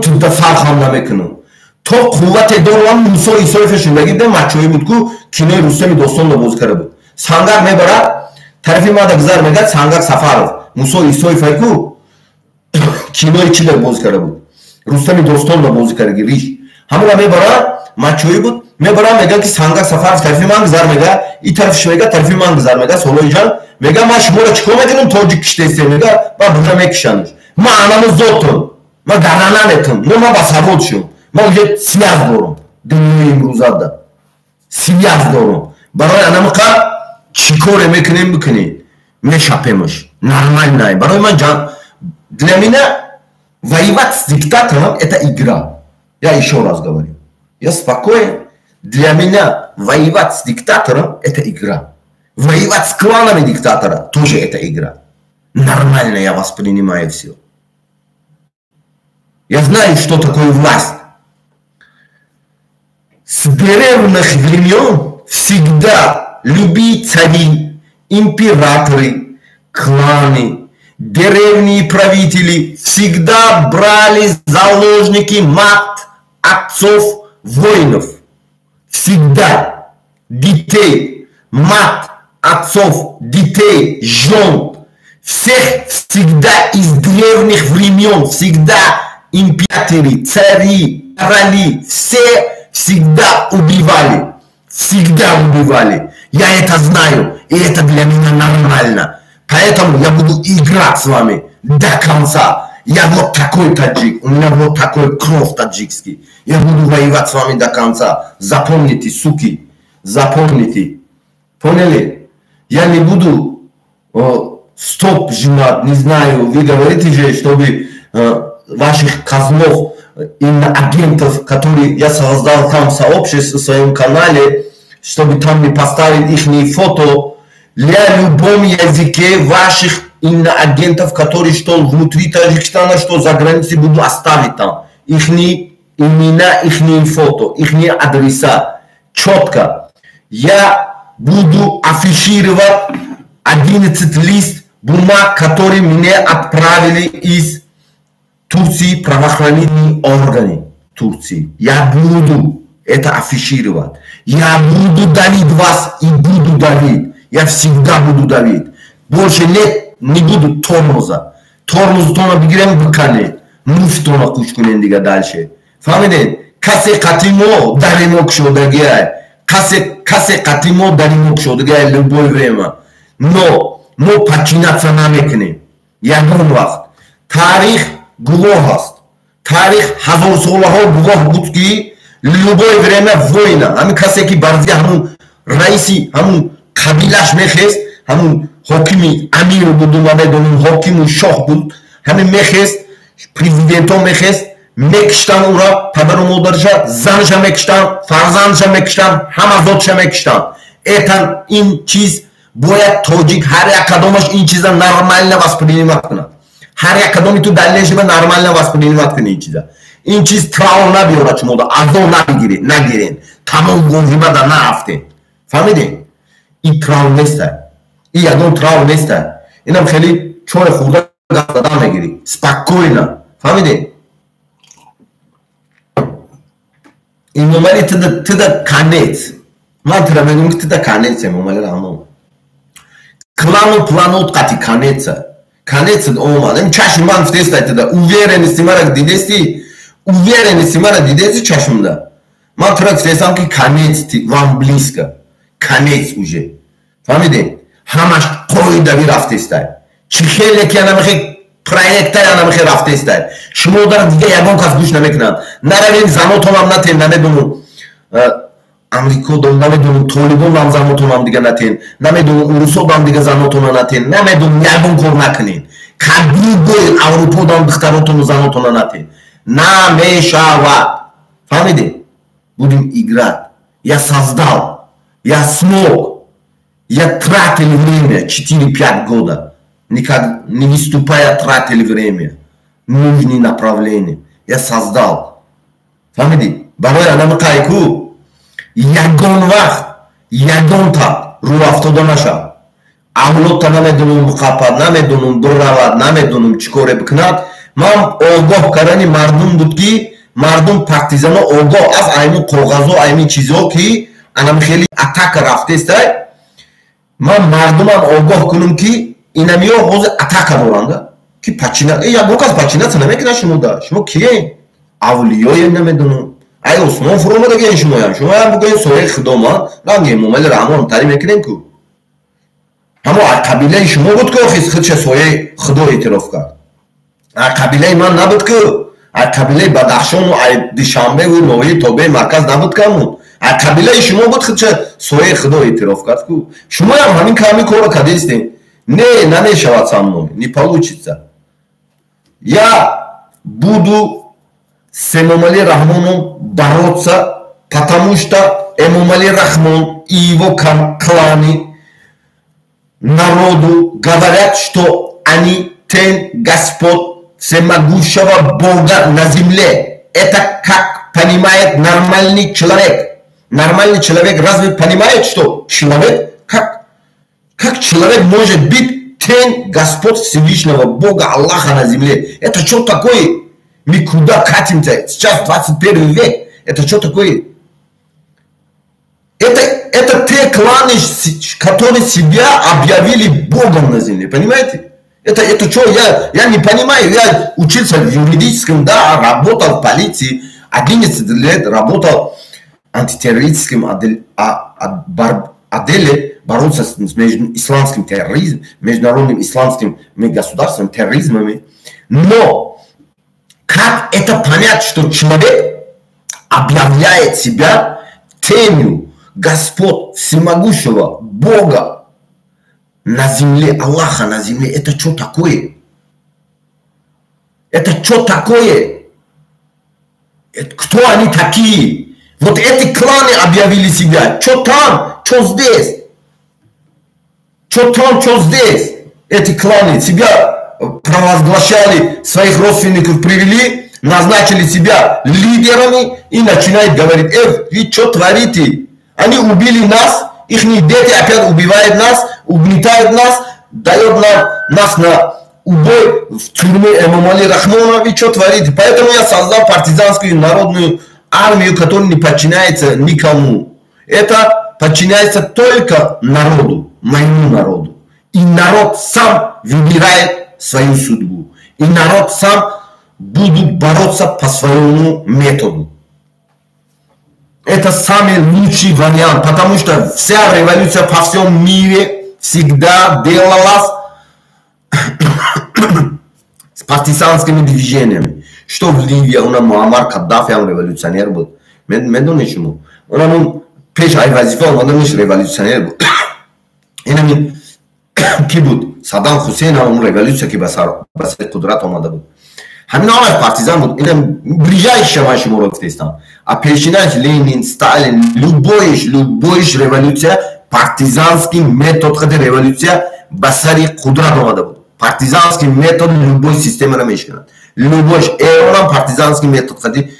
тудда сархам намекунам. То қуввате дорам. Мусо Исоев шиндаги де мачои буд ку кинои Рустами Достонро бозӣ карда буд. Сангак мебарад, тарафи мада гузар мегӯяд Сангак Сафаров. Мусо Исоев ку кинои чиро бозӣ карда буд. Рустами Достонро бозӣ кардаги риш. Ҳамуна мебарад, мачои буд. Мебарам мегӯяд ки Сангак Сафаров тарафи ман гузар мегӯяд, и тарафиш мегӯяд тарафи ман гузар мегӯяд. Солоиҷан мегӯяд ман шуморо чӣ кор мекунам? Тоҷик киштесем мегӯяд, ба буда мекишанаш. Ман анамо зотам. Ман гарана метам. Но ман ба савод шум. Ман уҷа связ дорам. Дунёи имрӯзада. Связ дорам. Барои анамақа чӣ коре мекунем бикунем. Мешапемаш. Нормально. Барои ман для меня воевать с диктатором это игра. Я еще раз говорю. Я спокоен. Для меня воевать с диктатором это игра. Воевать с кланами диктатора тоже это игра. Нормально я воспринимаю все. Я знаю, что такое власть. С древних времен всегда любые цари, императоры, кланы, древние правители всегда брали заложники мать отцов воинов. Всегда. Детей, мать отцов, детей, жен. Всех всегда из древних времен, всегда императоры, цари, короли, все всегда убивали. Всегда убивали. Я это знаю, и это для меня нормально. Поэтому я буду играть с вами до конца. Я вот такой таджик, у меня вот такой кровь таджикский. Я буду воевать с вами до конца. Запомните, суки, запомните. Поняли? Я не буду стоп жимать, не знаю, вы говорите же, чтобы ваших козлов, агентов, которые я создал там сообщество в своем канале, чтобы там не поставить их фото. Для любом языке ваших агентов, которые что внутри Таджикистана, что за границей, буду оставить там. Их имена, их фото, их адреса. Четко. Я буду афишировать 11 лист бумаг, которые мне отправили из Турции правоохранительные органы Турции. Я буду это афишировать. Я буду давить вас и буду давить. Я всегда буду давить. Больше нет, не буду тормоза. Тормоз тона бигирем быкане. Муф тона куш кунен дига дальше. Фамиден? Касе катимо даримок шодагия. Касе катимо даримок шодагия любое время. Но мы подчиняться намекнем. Ягон вақт. Тарих гувоҳ аст. Тарих ҳазорсолаҳо гувоҳ буд ки любое время война. Ҳамин касе ки барзи ҳамун раиси ҳамун қабилаш мехест, ҳамун ҳокими амир буду, намедонам ҳокиму шоҳ буд, ҳамин мехест, президентҳо мехест, мекиштан ура, падару модарша, занша мекиштан, фарзандша мекиштан, ҳама зотша мекиштан. Это ин чиз бояд тоҷик ҳар як кадомаш ин чиза нормально воспринимать кунад. Ҳар як кадоми ту далелшиба нормально воспринимать куни ин чиза. Ин чиз травм набиёрад шумода, азо нагирен, тамом гозимада нарафтен. Фаҳмидем? ин травм неста. ин ягон травм неста. Инам хеле чой хурда гафтадан мегирӣ. Спокойно. Фаҳмидем? ин номери тида конец. Ман тира мегӯям ки тида конец номери ҳамон. Клану планот қати конеца. Конец омад. Ин чашм ман фтеста тида. Уверенности мара дидести? Уверенности мара дидести чашмда? Ман тира фтестам ки конец вам близко. Конец уже. Фаҳмидем? Ҳамаш қоидави рафтестай. Чӣ хеле ки анамихе проектай анамихе рафтестай. Шумо дар дига ягон кас гӯш намекунад. Наравен занотонам натен, намедонам Амрико дом, намедонам Толибон дам занотонам дига натен, намедонам Урусо дам дига занотона натен, намедонам ягон кор накунен. Кадибои Аврупо дам духтаротону занотона натен. Намешавад. Фаҳмидем? Будем играть. Я создал. Я смог. Я тратил время 4-5 года. Никак не выступая, тратил время. Нужные направления. Я создал. Фаҳмидем? Барои анамақайку ягон вақт ягон та рӯ афтода нашав. Авлодта намедунум қапад, намедунум биравад, намедунум чӣ коре бикунад. Ман огоҳ кардани мардум буд ки мардум партизано огоҳ аз айну коғазо айни чизо ки анам хеле атака рафтестай. Ман мардумам огоҳ кунум ки инамиё ҳозир атака доранда ки пачина ягон кас пачинаца намекунад шумода. Шумо кие? Авлиёе намедунум. Ай осмон фурӯ омадагиен шумоям. Шумоям бигӯен сояи худоман ранги муомали раҳмон тарӣ мекунем ку. Ҳамо қабилаи шумо буд ку худша сояи худо эътироф кард. Қабилаи ман набуд ку. Қабилаи Бадахшону Душанбеву Ноҳияи Тобеи Марказ набуд камун. Қабилаи шумо буд худша сояи худо эътироф кард ку. Шумоям ҳамин ками кора кардистем. Не, намешавад со мной, не получится. Я буду с Эмомали Рахмоном бороться, потому что Эмомали Рахмон и его кланы народу говорят, что они ten Господь всемогущего Бога на земле. Это как понимает нормальный человек. Нормальный человек разве понимает, что человек, как человек может быть ten Господь Всевышнего Бога Аллаха на земле? Это что такое? Мы куда катимся? Сейчас 21 век. Это что такое? Это те кланы, которые себя объявили Богом на земле. Понимаете? Это что? Я не понимаю. Я учился в юридическом, да, работал в полиции. 11 лет работал в антитеррористическом отделе, бороться с исламским терроризмом, международным исламским государством, терроризмами. Но как это понять, что человек объявляет себя тенью Господь всемогущего Бога на земле, Аллаха на земле? Это что такое? Это что такое? Кто они такие? Вот эти кланы объявили себя. Что там, что здесь? Что там, что здесь? Эти кланы себя провозглашали, своих родственников привели, назначили себя лидерами и начинают говорить: вы что творите? Они убили нас, их дети опять убивают нас, угнетают нас, дают нас на убой в тюрьме Эмомали Рахмона. Вы что творите? Поэтому я создал партизанскую народную армию, которая не подчиняется никому. Это подчиняется только народу, моему народу. И народ сам выбирает свою судьбу. И народ сам будет бороться по своему методу. Это самый лучший вариант, потому что вся революция по всем мире всегда делалась с партизанскими движениями. Что в Ливии, у нас Муаммар Каддафи революционер был. Медони чему? Он пеш айвазифа, он революционер был. Инами ки буд? Саддам Хусейн революция ки басар кудрат омада буд. Ҳамин ҳамаш партизан буд. Инам ближайшие ваши муротистан. А перечинать Ленин, Сталин, любой революция, партизанский метод ходи революция басари кудрат омада буд. Партизанский метод любой системы рамешканад. Любой эрон партизанский метод ходи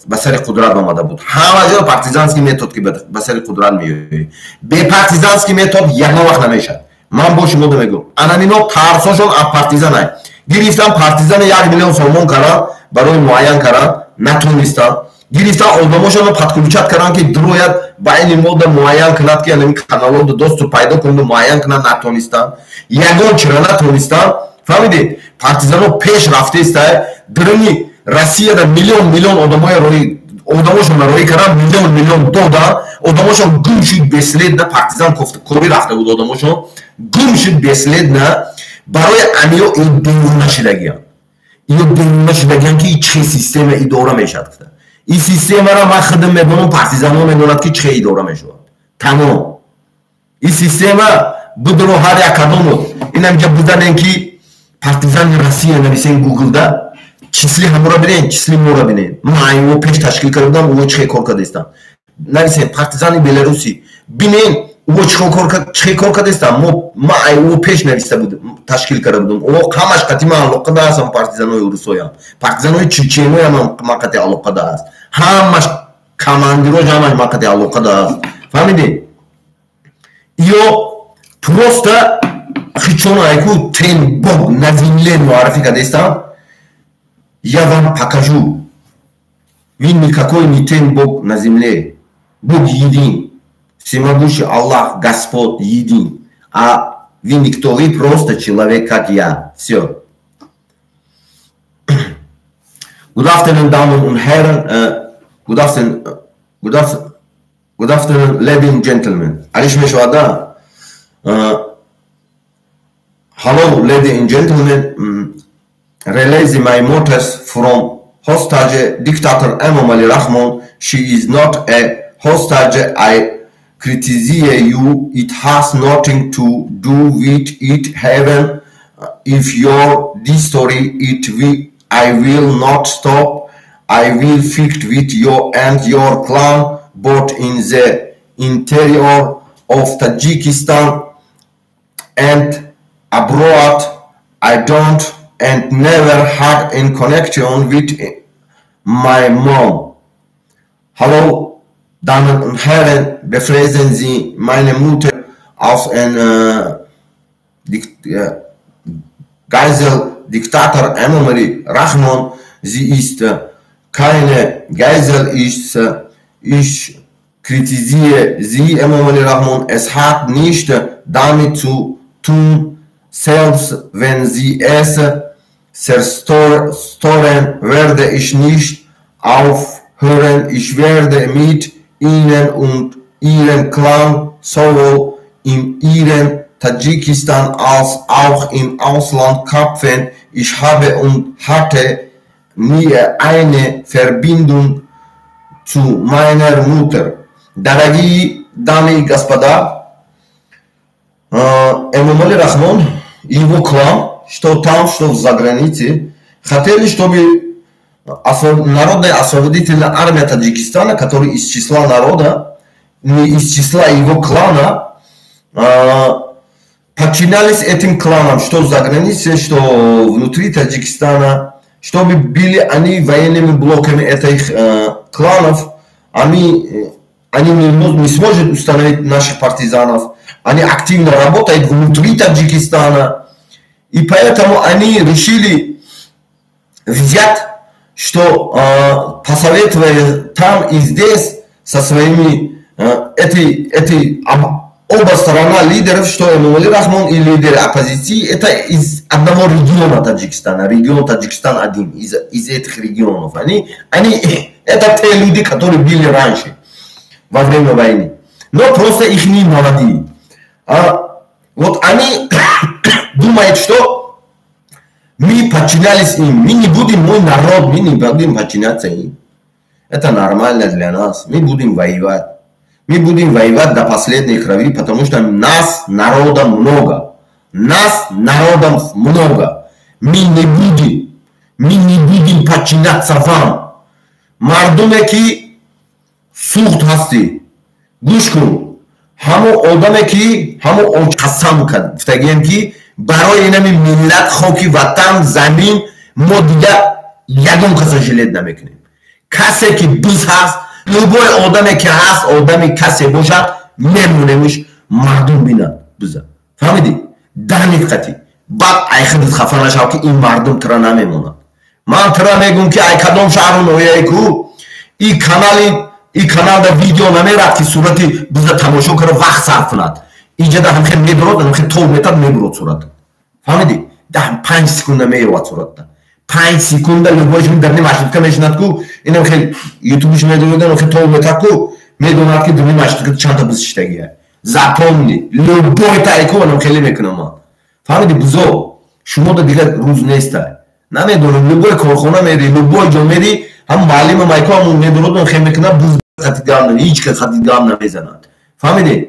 басари кудрат омада буд. Ҳама ҷо партизанский метод ки басари кудрат меёяд. Бепартизанский метод ягон вақт намешад. Ман бо шумо мегӯям, ананино тарсошон аз партизанай. Гирифтан партизан 1 миллион сомон кардан, барои муайян кардан, натонистан. Гирифтан одамошонро падкуличат кардан ки дурояд байни мода муайян кунад ки анами каналода доступ пайдо кунад, муайян кунад, натонистан. Ягон чира натонистан. Фаҳмидед? Партизанҳо пеш рафтаистай. Бирини Россияда миллион одамошон роӣ кардан, миллион додан. Одамошон гум шуд беследна, партизан кофтакорӣ рафта буд одамошон. Гум шуд беследна. Барои амиё ин бемона шудагиян. Ино бемона шудагиян ки чӣ система идора мешавад. Ин системаро ман худам медонам, партизанҳо медонад ки чӣ идора мешавад. Тамом. Ин система будро ҳар як кадомот. Инамҷа бузанем ки партизани Россия нависен гуглда. Числи ҳамора бинен, числи мора бинен. Ман его пеш ташкил кардам, ӯ чӣ кор кардистам. Нависен партизани Беларуси бинен. Ӯ чӣ кор кардистам? Ман ӯ пеш нависта будам, ташкил карда будам. Ӯ ҳамаш қати ман алоқада ҳастам партизанои Урусоям. Партизанои чеченоям ман қати алоқада ҳаст. Ҳамаш командиро ҷамъаш мақади алоқа даст. Фаҳмидӣ? Ё просто хичонайку тен бог на земле муаррифӣ кардестам. Я вам покажу. Вы никакой не тен бог на земле. Бог един. Всемогущий Аллах, Господь един. А вы никто, вы просто человек, как я. Все. Good afternoon, Damen und Herren. Good afternoon, ladies and gentlemen. Alish Meshwada. Hello, ladies and gentlemen. Releasing my motors from hostage dictator Emomali Rahmon. She is not a hostage. I criticize you. It has nothing to do with it. Heaven, if your this story, I will not stop. I will fight with you and your clan, both in the interior of Tajikistan and abroad. I don't and never had in connection with my mom. Hallo, Damen und Herren, befragen Sie meine Mutter als ein Geisel-Diktator Emomali Rahmon. Sie ist keine Geisel, ich kritisiere Sie, Emomali Rahmon. Es hat nichts damit zu tun, selbst wenn Sie es zerstören, werde ich nicht aufhören. Ich werde mit Ihnen und Ihrem Clan sowohl in Ihrem Tadschikistan als auch im Ausland kämpfen. Ich habe und hatte nie eine Verbindung zu meiner Mutter. Дорогие дамы и господа, Эмомали Рахмон и его клан, что там, что за границей, хотели, чтобы Народная освободительная армия Таджикистана, которая из числа народа, не из числа его клана, подчинялись этим кланам, что за границей, что внутри Таджикистана, чтобы были они военными блоками этих кланов, они не смогут установить наших партизанов, они активно работают внутри Таджикистана, и поэтому они решили взять, что посоветуя там и здесь со своими оба сторона лидеров, что Эмомали Рахмон и лидеры оппозиции, это из одного региона Таджикистана, регион Таджикистан один, из этих регионов. Они это те люди, которые были раньше, во время войны. Но просто их не молодые. Вот они думают, что мы подчинялись им, мы не будем мой народ, мы не будем подчиняться им. Это нормально для нас, мы будем воевать. Мы будем воевать до последней крови, потому что нас народом много. Нас народом много. Мы не будем подчиняться вам. Мардумеки сухт хасти. Гушку. Хаму одамеки, хаму очасам кад. Втагем ки барои инами миллат хоки ватан замин мо дига ягон каса жилет намекунем. Касе ки биз ҳаст, любой одаме ки ҳаст, одами касе бошад, мемонемш мардум бинад биза. Фаҳмидӣ? Даниққати. Баъд ай худат хафа нашав ки ин мардум тира намемонад. Ман тира мегӯм ки ай кадом шаҳру ноҳияе ку и каналда видео намерад ки сурати биза тамошо кара вақт сарф кунад. Иҷада ҳамхе мебурод, ҳамхе тол метад мебурод сурат. Фаҳмидӣ? 5 секунда меёвад суратда. 5 секунда любойш дар нима ашидка мешинад ку инам хел ютубиш медодан хел тол метад ку медонад ки дар нима ашидка чанда бизиштагия. Запомни, любой тайку анам хеле мекунам. Фаҳмидӣ бузо? Шумо да дигар рӯз неста. Намедонам любой корхона мери, любой ҷо мери, ҳам муаллима майку ҳам медонад хел мекунад буз хати гам ҳеҷ кас хати гам намезанад. Фаҳмидӣ?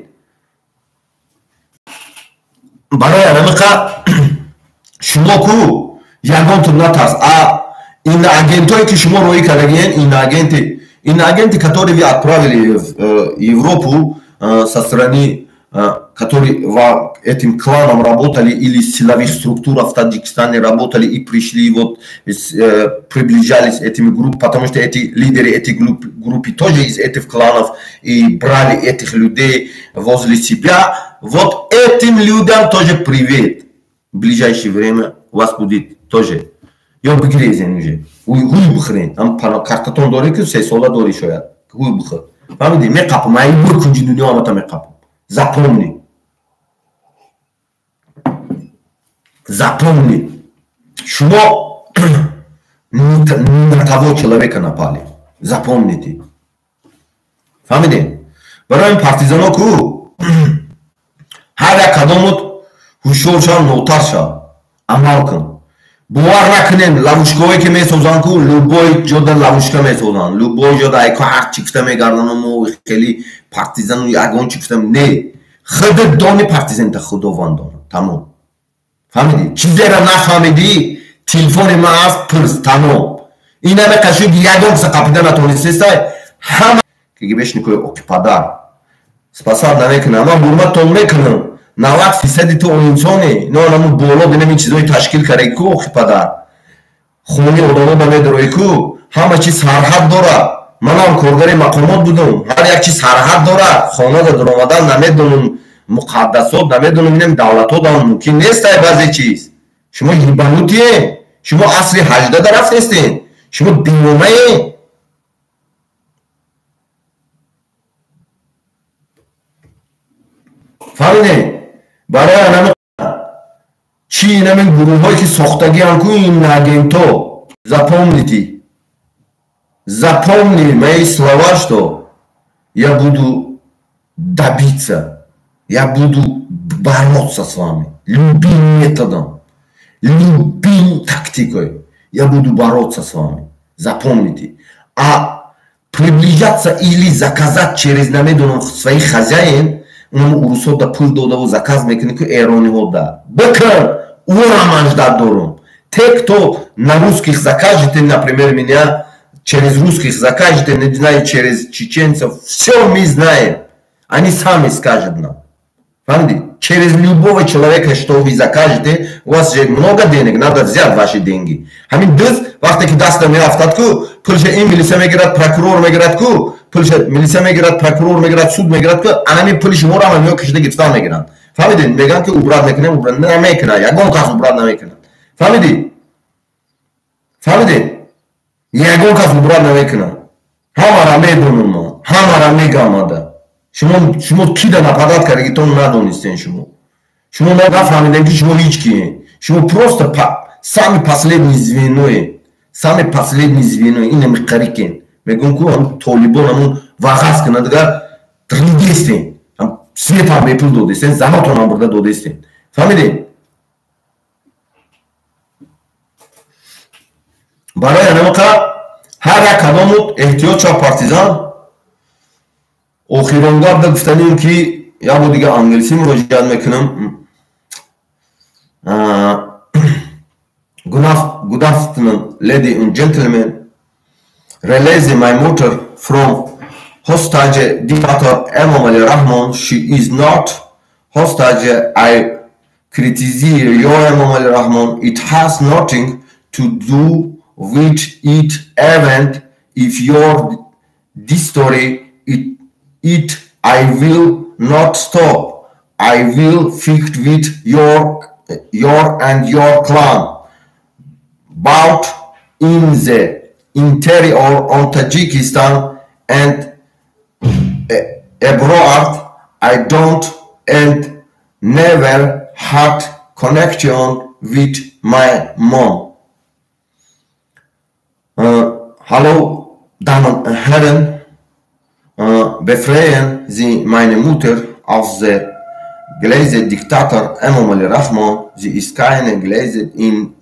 барои анамиқа шумо ку ягон нат аст. ин агентое ки шумо роӣ кардагиен, ин агенти которые вы отправили в Европу со стороны которые этим кланом работали или силовых структурах в Таджикистане работали и пришли, вот, приближались этими группами, потому что эти лидеры этих групп тоже из этих кланов и брали этих людей возле себя. Вот этим людям тоже привет. В ближайшее время у вас будет тоже. Я бигрезен уже. Хуй бхрен. Картатон дори ки се сола дори шояд. Хуй бхр. Фамиди мекапам. Ай бур кунжи дунё амата мекапам. Запомни. Запомни. Шумо на того человека напали. Запомните. Фамиди. Барои партизано ку ҳар як кадомот ҳушёр шав, нотар шав, амал кун. бовар накунем лавушкое ки месозанд ку любой ҷода лавушка месозанд, любой ҷода айко ҳарчи гуфта мегарданам хели партизану ягон чи гуфтам не. худат дони партизанта худованд донад. Тамом. фаҳмиди? чизеро нафаҳмиди? телефони ман аст пирс. Тамом. инаме қашуд ягон киса қапида натонистестай ҳама ки бешникои оки падар спасад намекунам. ман ҳурматтон мекунам. 90% то инсоне но наму боло бинем ин чизои ташкил кардаи ку охи падар хони одамо ба медорои ку ҳама чиз сарҳад дорад. манам коргари мақомот будам. ҳар як чиз сарҳад дорад. хонада дуромадан намедонам муқаддасот, намедонам инам давлатҳо дар мумкин нестай баъзе чиз. шумо ҳибанутие? шумо асри 18 рафтестен? шумо девомае? фаҳмидед? барои анаме чи инаме гурӯҳҳое ки сохтагиам ку ин агентҳо запомните. Запомни мои слова, что я буду добиться, я буду бороться с вами любым методом, любым тактикой. Я буду бороться с вами. Запомните. А приближаться или заказать через намедонам своих хозяин, урусода пул додаву заказ мекунӣ ки эрониҳо да бикун ураман ждат дорум. Те кто на русских закажете, например, меня через русских закажете, не знаю, через чеченцев, все мы знаем. Они сами скажут нам. Фаҳмидед? Через любого человека, что вы закажете, у вас же много денег, надо взять ваши деньги. Ҳамин дӯст вақте ки даста меафтад ку пулша ин милиса мегирад, прокурор мегирад ку пулша милиса мегирад, прокурор мегирад, суд мегирад ку анами пули шуморо ҳам ё кишида гирифта мегиранд. Фаҳмидед? мегӯянд ки убрат мекунем, убрат намекунад. ягон кас убрат намекунад. Фаҳмидед? Фаҳмидед? ягон кас убрат намекунад. ҳамаро медонам ман, ҳамаро мегам ада. шумо кида нападат кардагитон надонистен. шумо нафаҳмидем ки шумо ҳеҷ киен. шумо просто сами последний звеное. Сами последний звеное. Ина миқарикен. мегӯям ку толибон ҳамун вағаз кунад дигар ридестен. светам бепул додестен, занотонам бурда додестен. фаҳмидед? барои анамақа ҳар як кадомот эҳтиёт шав партизан. охиронгар да гуфтанем ки як бор дига англисӣ муроҷиат мекунам. Good afternoon, ladies and gentlemen. Releasing my mother from hostage dictator Emomali Rahmon. She is not hostage. I criticize your Emomali Rahmon. It has nothing to do with it. Even if your this story it I will not stop. I will fight with your and your clan. But in the interior of Tajikistan and abroad, I don't and never had connection with my mom. Hallo, Damen und Herren, befreien Sie meine Mutter aus der Gläser Diktator Emomali Rahmon. Sie ist keine Gläser,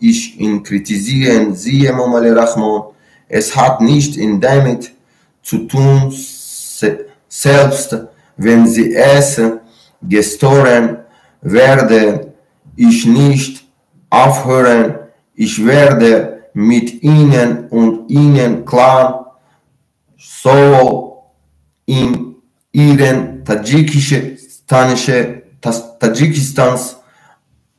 ich kritisieren Sie Emomali Rahmon. Es hat nicht damit zu tun, selbst wenn sie es gestohlen werde, ich nicht aufhören. Ich werde mit Ihnen und Ihnen klar, sowohl in Ihren Tadschikistans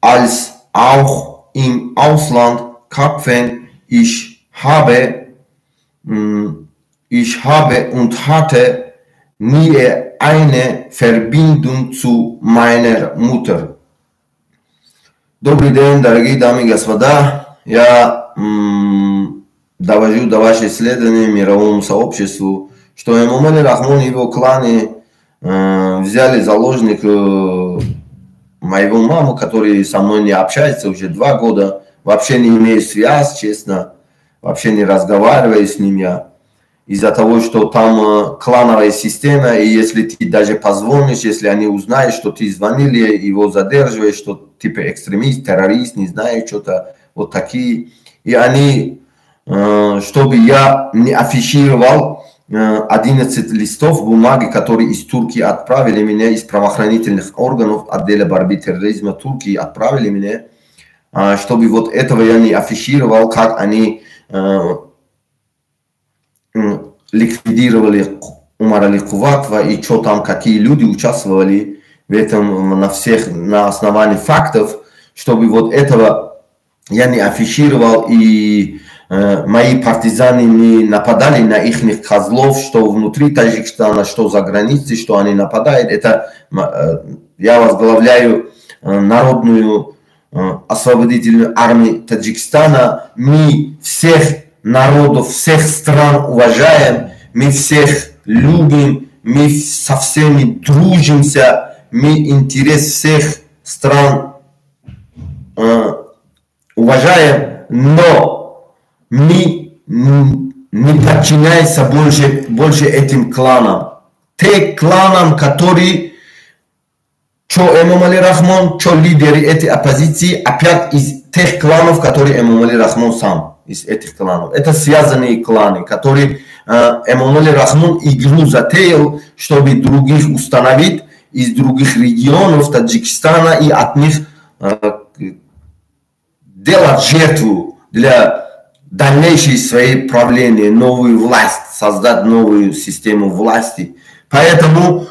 als auch im Ausland kämpfen. Ich habe und hatte nie eine Verbindung zu meiner Mutter. Добрый день, дорогие дамы и господа. Я довожу до вашего исследования мировому сообществу, что Эмомали Рахмон и его кланы взяли заложник моего маму, который со мной не общается уже 2 года, вообще не имею связь, честно, вообще не разговариваю с ним я. Из-за того, что там клановая система, и если ты даже позвонишь, если они узнают, что ты звонили, его задерживаешь, что типа экстремист, террорист, не знаю, что-то вот такие. И они, чтобы я не афишировал 11 листов бумаги, которые из Турции отправили меня, из правоохранительных органов отдела борьбы терроризма Турции отправили меня, чтобы вот этого я не афишировал, как они ликвидировали Умара Ликуватова и что там, какие люди участвовали в этом на основании фактов, чтобы вот этого я не афишировал и мои партизаны не нападали на их козлов, что внутри Таджикистана, что за границей, что они нападают. Это я возглавляю народную освободительную армию Таджикистана. Мы всех народов, всех стран уважаем, мы всех любим, мы со всеми дружимся, мы интерес всех стран уважаем, но мы не подчиняемся больше этим кланам. Те кланам, которые, что Эмомали Рахмон, что лидеры этой оппозиции, опять из тех кланов, которые Эмомали Рахмон сам. Из этих кланов. Это связанные кланы, которые Эмомали Рахмон игру затеял, чтобы других установить из других регионов Таджикистана и от них делать жертву для дальнейшей своей правления, новую власть, создать новую систему власти. Поэтому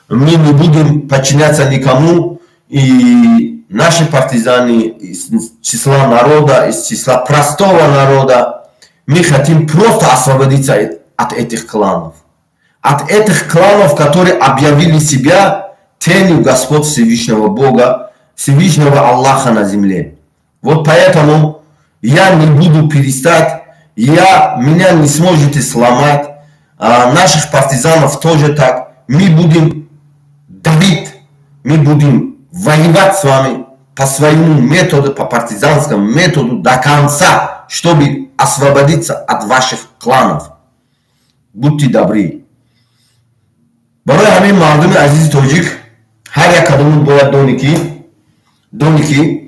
мы не будем подчиняться никому, и наши партизаны из числа народа, из числа простого народа, мы хотим просто освободиться от этих кланов. От этих кланов, которые объявили себя тенью Господь Всевышнего Бога, Всевышнего Аллаха на земле. Вот поэтому я не буду перестать, меня не сможете сломать, наших партизанов тоже так. Мы будем давить, мы будем воевать с вами по своему методу, по партизанскому методу до конца, чтобы освободиться от ваших кланов. Будьте добры. برای همه مردم عزیز تاجیک هر یک کدوم باید دونی که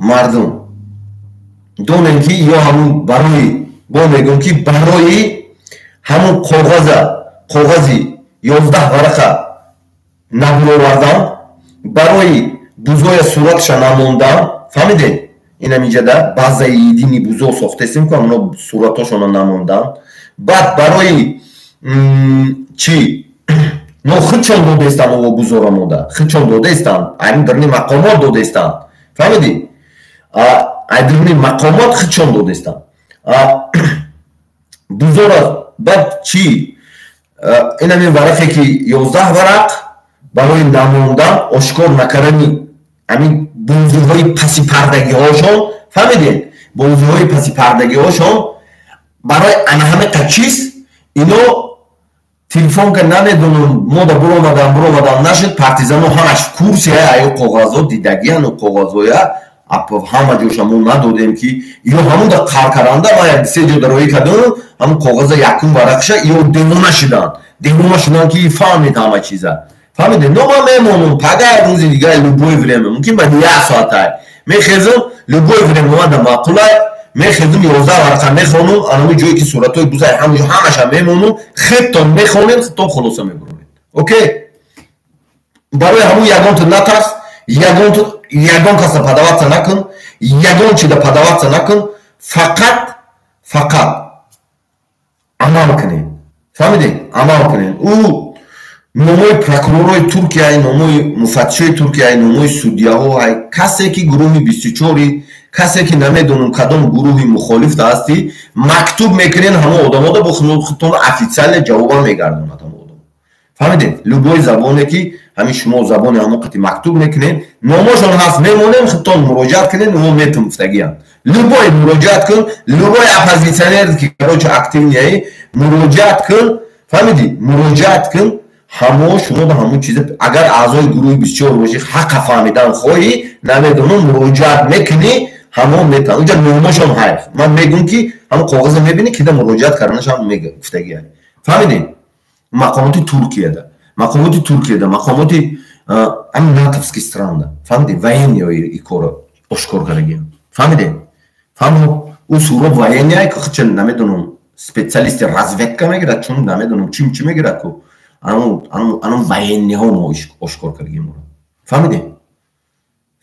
مردم دونن که یا همون برای با میگم که برای همون کاغذی 11 ورقه نبروردن برای بوزای صورتش نموندن فهمیدین؟ این همیجه ده بعضی دینی بوزو ساخته سیم که اونا صورتاشون نموندن بعد برای چی؟ نو خیچون داده استن او بوزورا مودا خیچون داده استن این درنی مقامات داده استن فهمیدین؟ این درنی مقامات خیچون داده استن بوزورا بعد چی؟ این همین ورقه که 11 ورق برای نموندن آشکار نکردنی همین بوزوهای پسی پردگی هاشون فهمیدین؟ بوزوهای پسی پردگی هاشون برای همه تچیز اینو تلفن که نمیدونم ما دا برو نشد پارتیزانو همش کورسی های ایو کاغذها دیدگی هنو کاغذهای همه جوش همون ندادیم که ایو همون دا کارکرانده باید 3 جا دروی کدون همون کاغذ یکون برقشه ایو دیمونه شدن که فهمید همه چیزه فهمیده؟ نو ما میمونم پگه روزی دیگه لبوی وریمه ممکن بعد 1 ساعت های میخیزم لبوی وریمه اومدم مقوله میخیزم 11 ورقه میخونم انوی جایی که صورتای بوزای همش هم میمونم خطتون میخونیم خطتون خلاصه میبرونیم اوکی؟ برای همون یگان تو نترس یگان کس پدوات نکن یگان چی دا پدوات نکن فقط عمل کنین فهمیدین؟ عمل کنین او номои прокуророи Туркияи, номои муфаттишои Туркияи, номои судяҳо, касе ки гурӯҳи 24, касе ки намедонам кадом гурӯҳи мухолиф ҳасти, мактуб мекунен ҳама одамода бо худтон официале ҷавоба мегардонад ҳама одам. фаҳмидед? любой забоне ки ҳамин шумо забони ҳамоқати мактуб мекунен, номошон ҳаст, мемонем худтон муроҷиат кунен, ӯ метумфтагиян. любой муроҷиат кун, любой оппозитсионер ки короче активнияи муроҷиат кун, фаҳмиди? муроҷиат кун. ҳамо шумо ба ҳамон чиз агар аъзои гурӯҳи 24 бошӣ, ҳаққа фаҳмидан хоҳӣ, намедонам муроҷиат мекунӣ, ҳамо метавон инҷа номошон ҳайф. ман мегӯм ки ҳамо коғаза мебинӣ кида муроҷиат карданашам мегуфтагия. фаҳмидед? мақомоти Туркияда, мақомоти ҳамин натовски странда, фаҳмидед? военияи и кора ошкор кардаги. фаҳмидед? фаҳмо ӯ суроб военияи ки хичел намедонам специалисти разведка мегирад, чун намедонам чӣ мегирад ку анон военияҳо мо ошкор кардагим. фаҳмидед?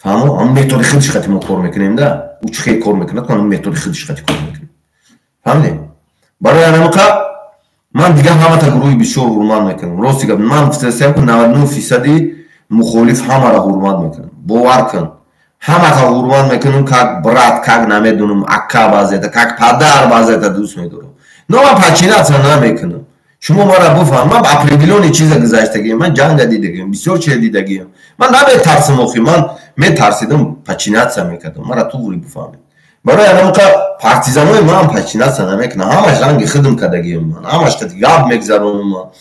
фаҳмо ан методи худиш хати мо кор мекунем да. ӯ чӣ хел кор мекунад ку ан методи худиш хати кор мекунем. фаҳмидед? барои ҳамақа ман дигар ҳамата гурӯҳи 24 ҳурмат мекунам. рости гап ман фисадсиям ку 99% мухолиф ҳамаро ҳурмат мекунам. бовар кун. ҳамаро ҳурмат мекунам, как брат, как намедонам ака баъзеда, как падар баъзеда дӯст медорам. но ман починатсия намекунам. шумо мара буфаҳм, ман определённи чиза гузаштагиам, ман ҷанга дидагиам, бисёр чиз дидагиам. ман наметарсам охи, ман метарсидам, починатсия мекардам. мара туғри буфаҳмед. барои ҳамақа партизанои ман починатсия намекунам. ҳамаш ранги худам кардагиам ман. ҳамаш гап мегзаронам,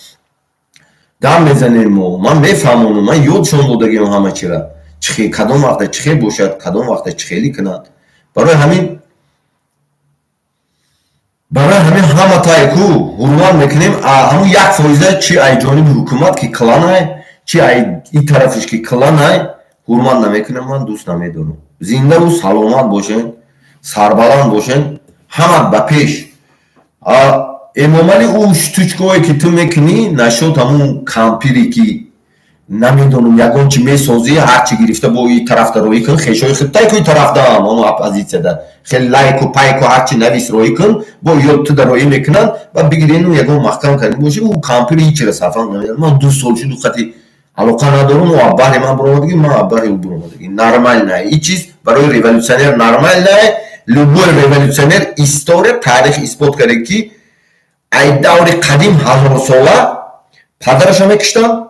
гап мезанем мо. ман мефаҳмонам, ман ёдшон додагиам ҳама чира. чӣ кадом вақта чӣ хел бошад, кадом вақта чӣ хелӣ кунад. барои ҳамин ҳаматае ку ҳурмат мекунем. ҳамун 1% чи ай ҷониби ҳукумат ки кланай, чи ай ин тарафиш ки кланай ҳурмат намекунем. ман дӯст намедорам. зиндаву саломат бошен, сарбаланд бошен, ҳама ба пеш. эмомали ӯ штучкое ки ту мекунӣ нашод ҳамун кампире ки намедонам ягон чи месозӣ, ҳарчи гирифта бо и тарафда роӣ кун, хешои худтай ку и тарафдаам оно оппозитсияда хеле лайку пайку ҳарчи навис роӣ кун, бо ёдтуда роӣ мекунанд ва бигирину ягон маҳкам карди боши. ӯ кампири ҳичира сафан намедонам. ман 2 сол шуд хати алоқа надорам. ӯ аббари ман буромадаги, ман аббари ӯ буромадаги. нормальное. ин чиз барои революционер нормальное. любой революционер история таърих исбот карда ки ай даври қадим ҳазорсола падараша мекиштанд,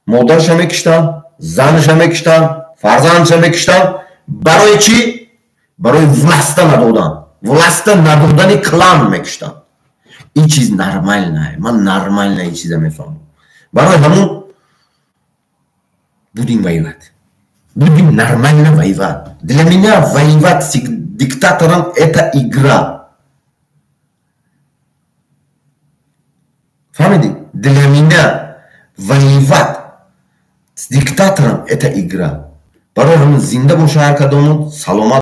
модарша мекиштанд, занаша мекиштанд, фарзандша мекиштанд. барои чӣ? барои власта надодан. власта надодани клан мекиштанд. ин чиз нормальное. ман нормальное ин чиза мефаҳмам. барои ҳамун будем воевать. Будем нормально воевать. Для меня воевать с диктатором это игра. Фаҳмидед? Для меня воевать с диктатором это игра. барои ҳамин зинда боша ҳар кадомон, саломат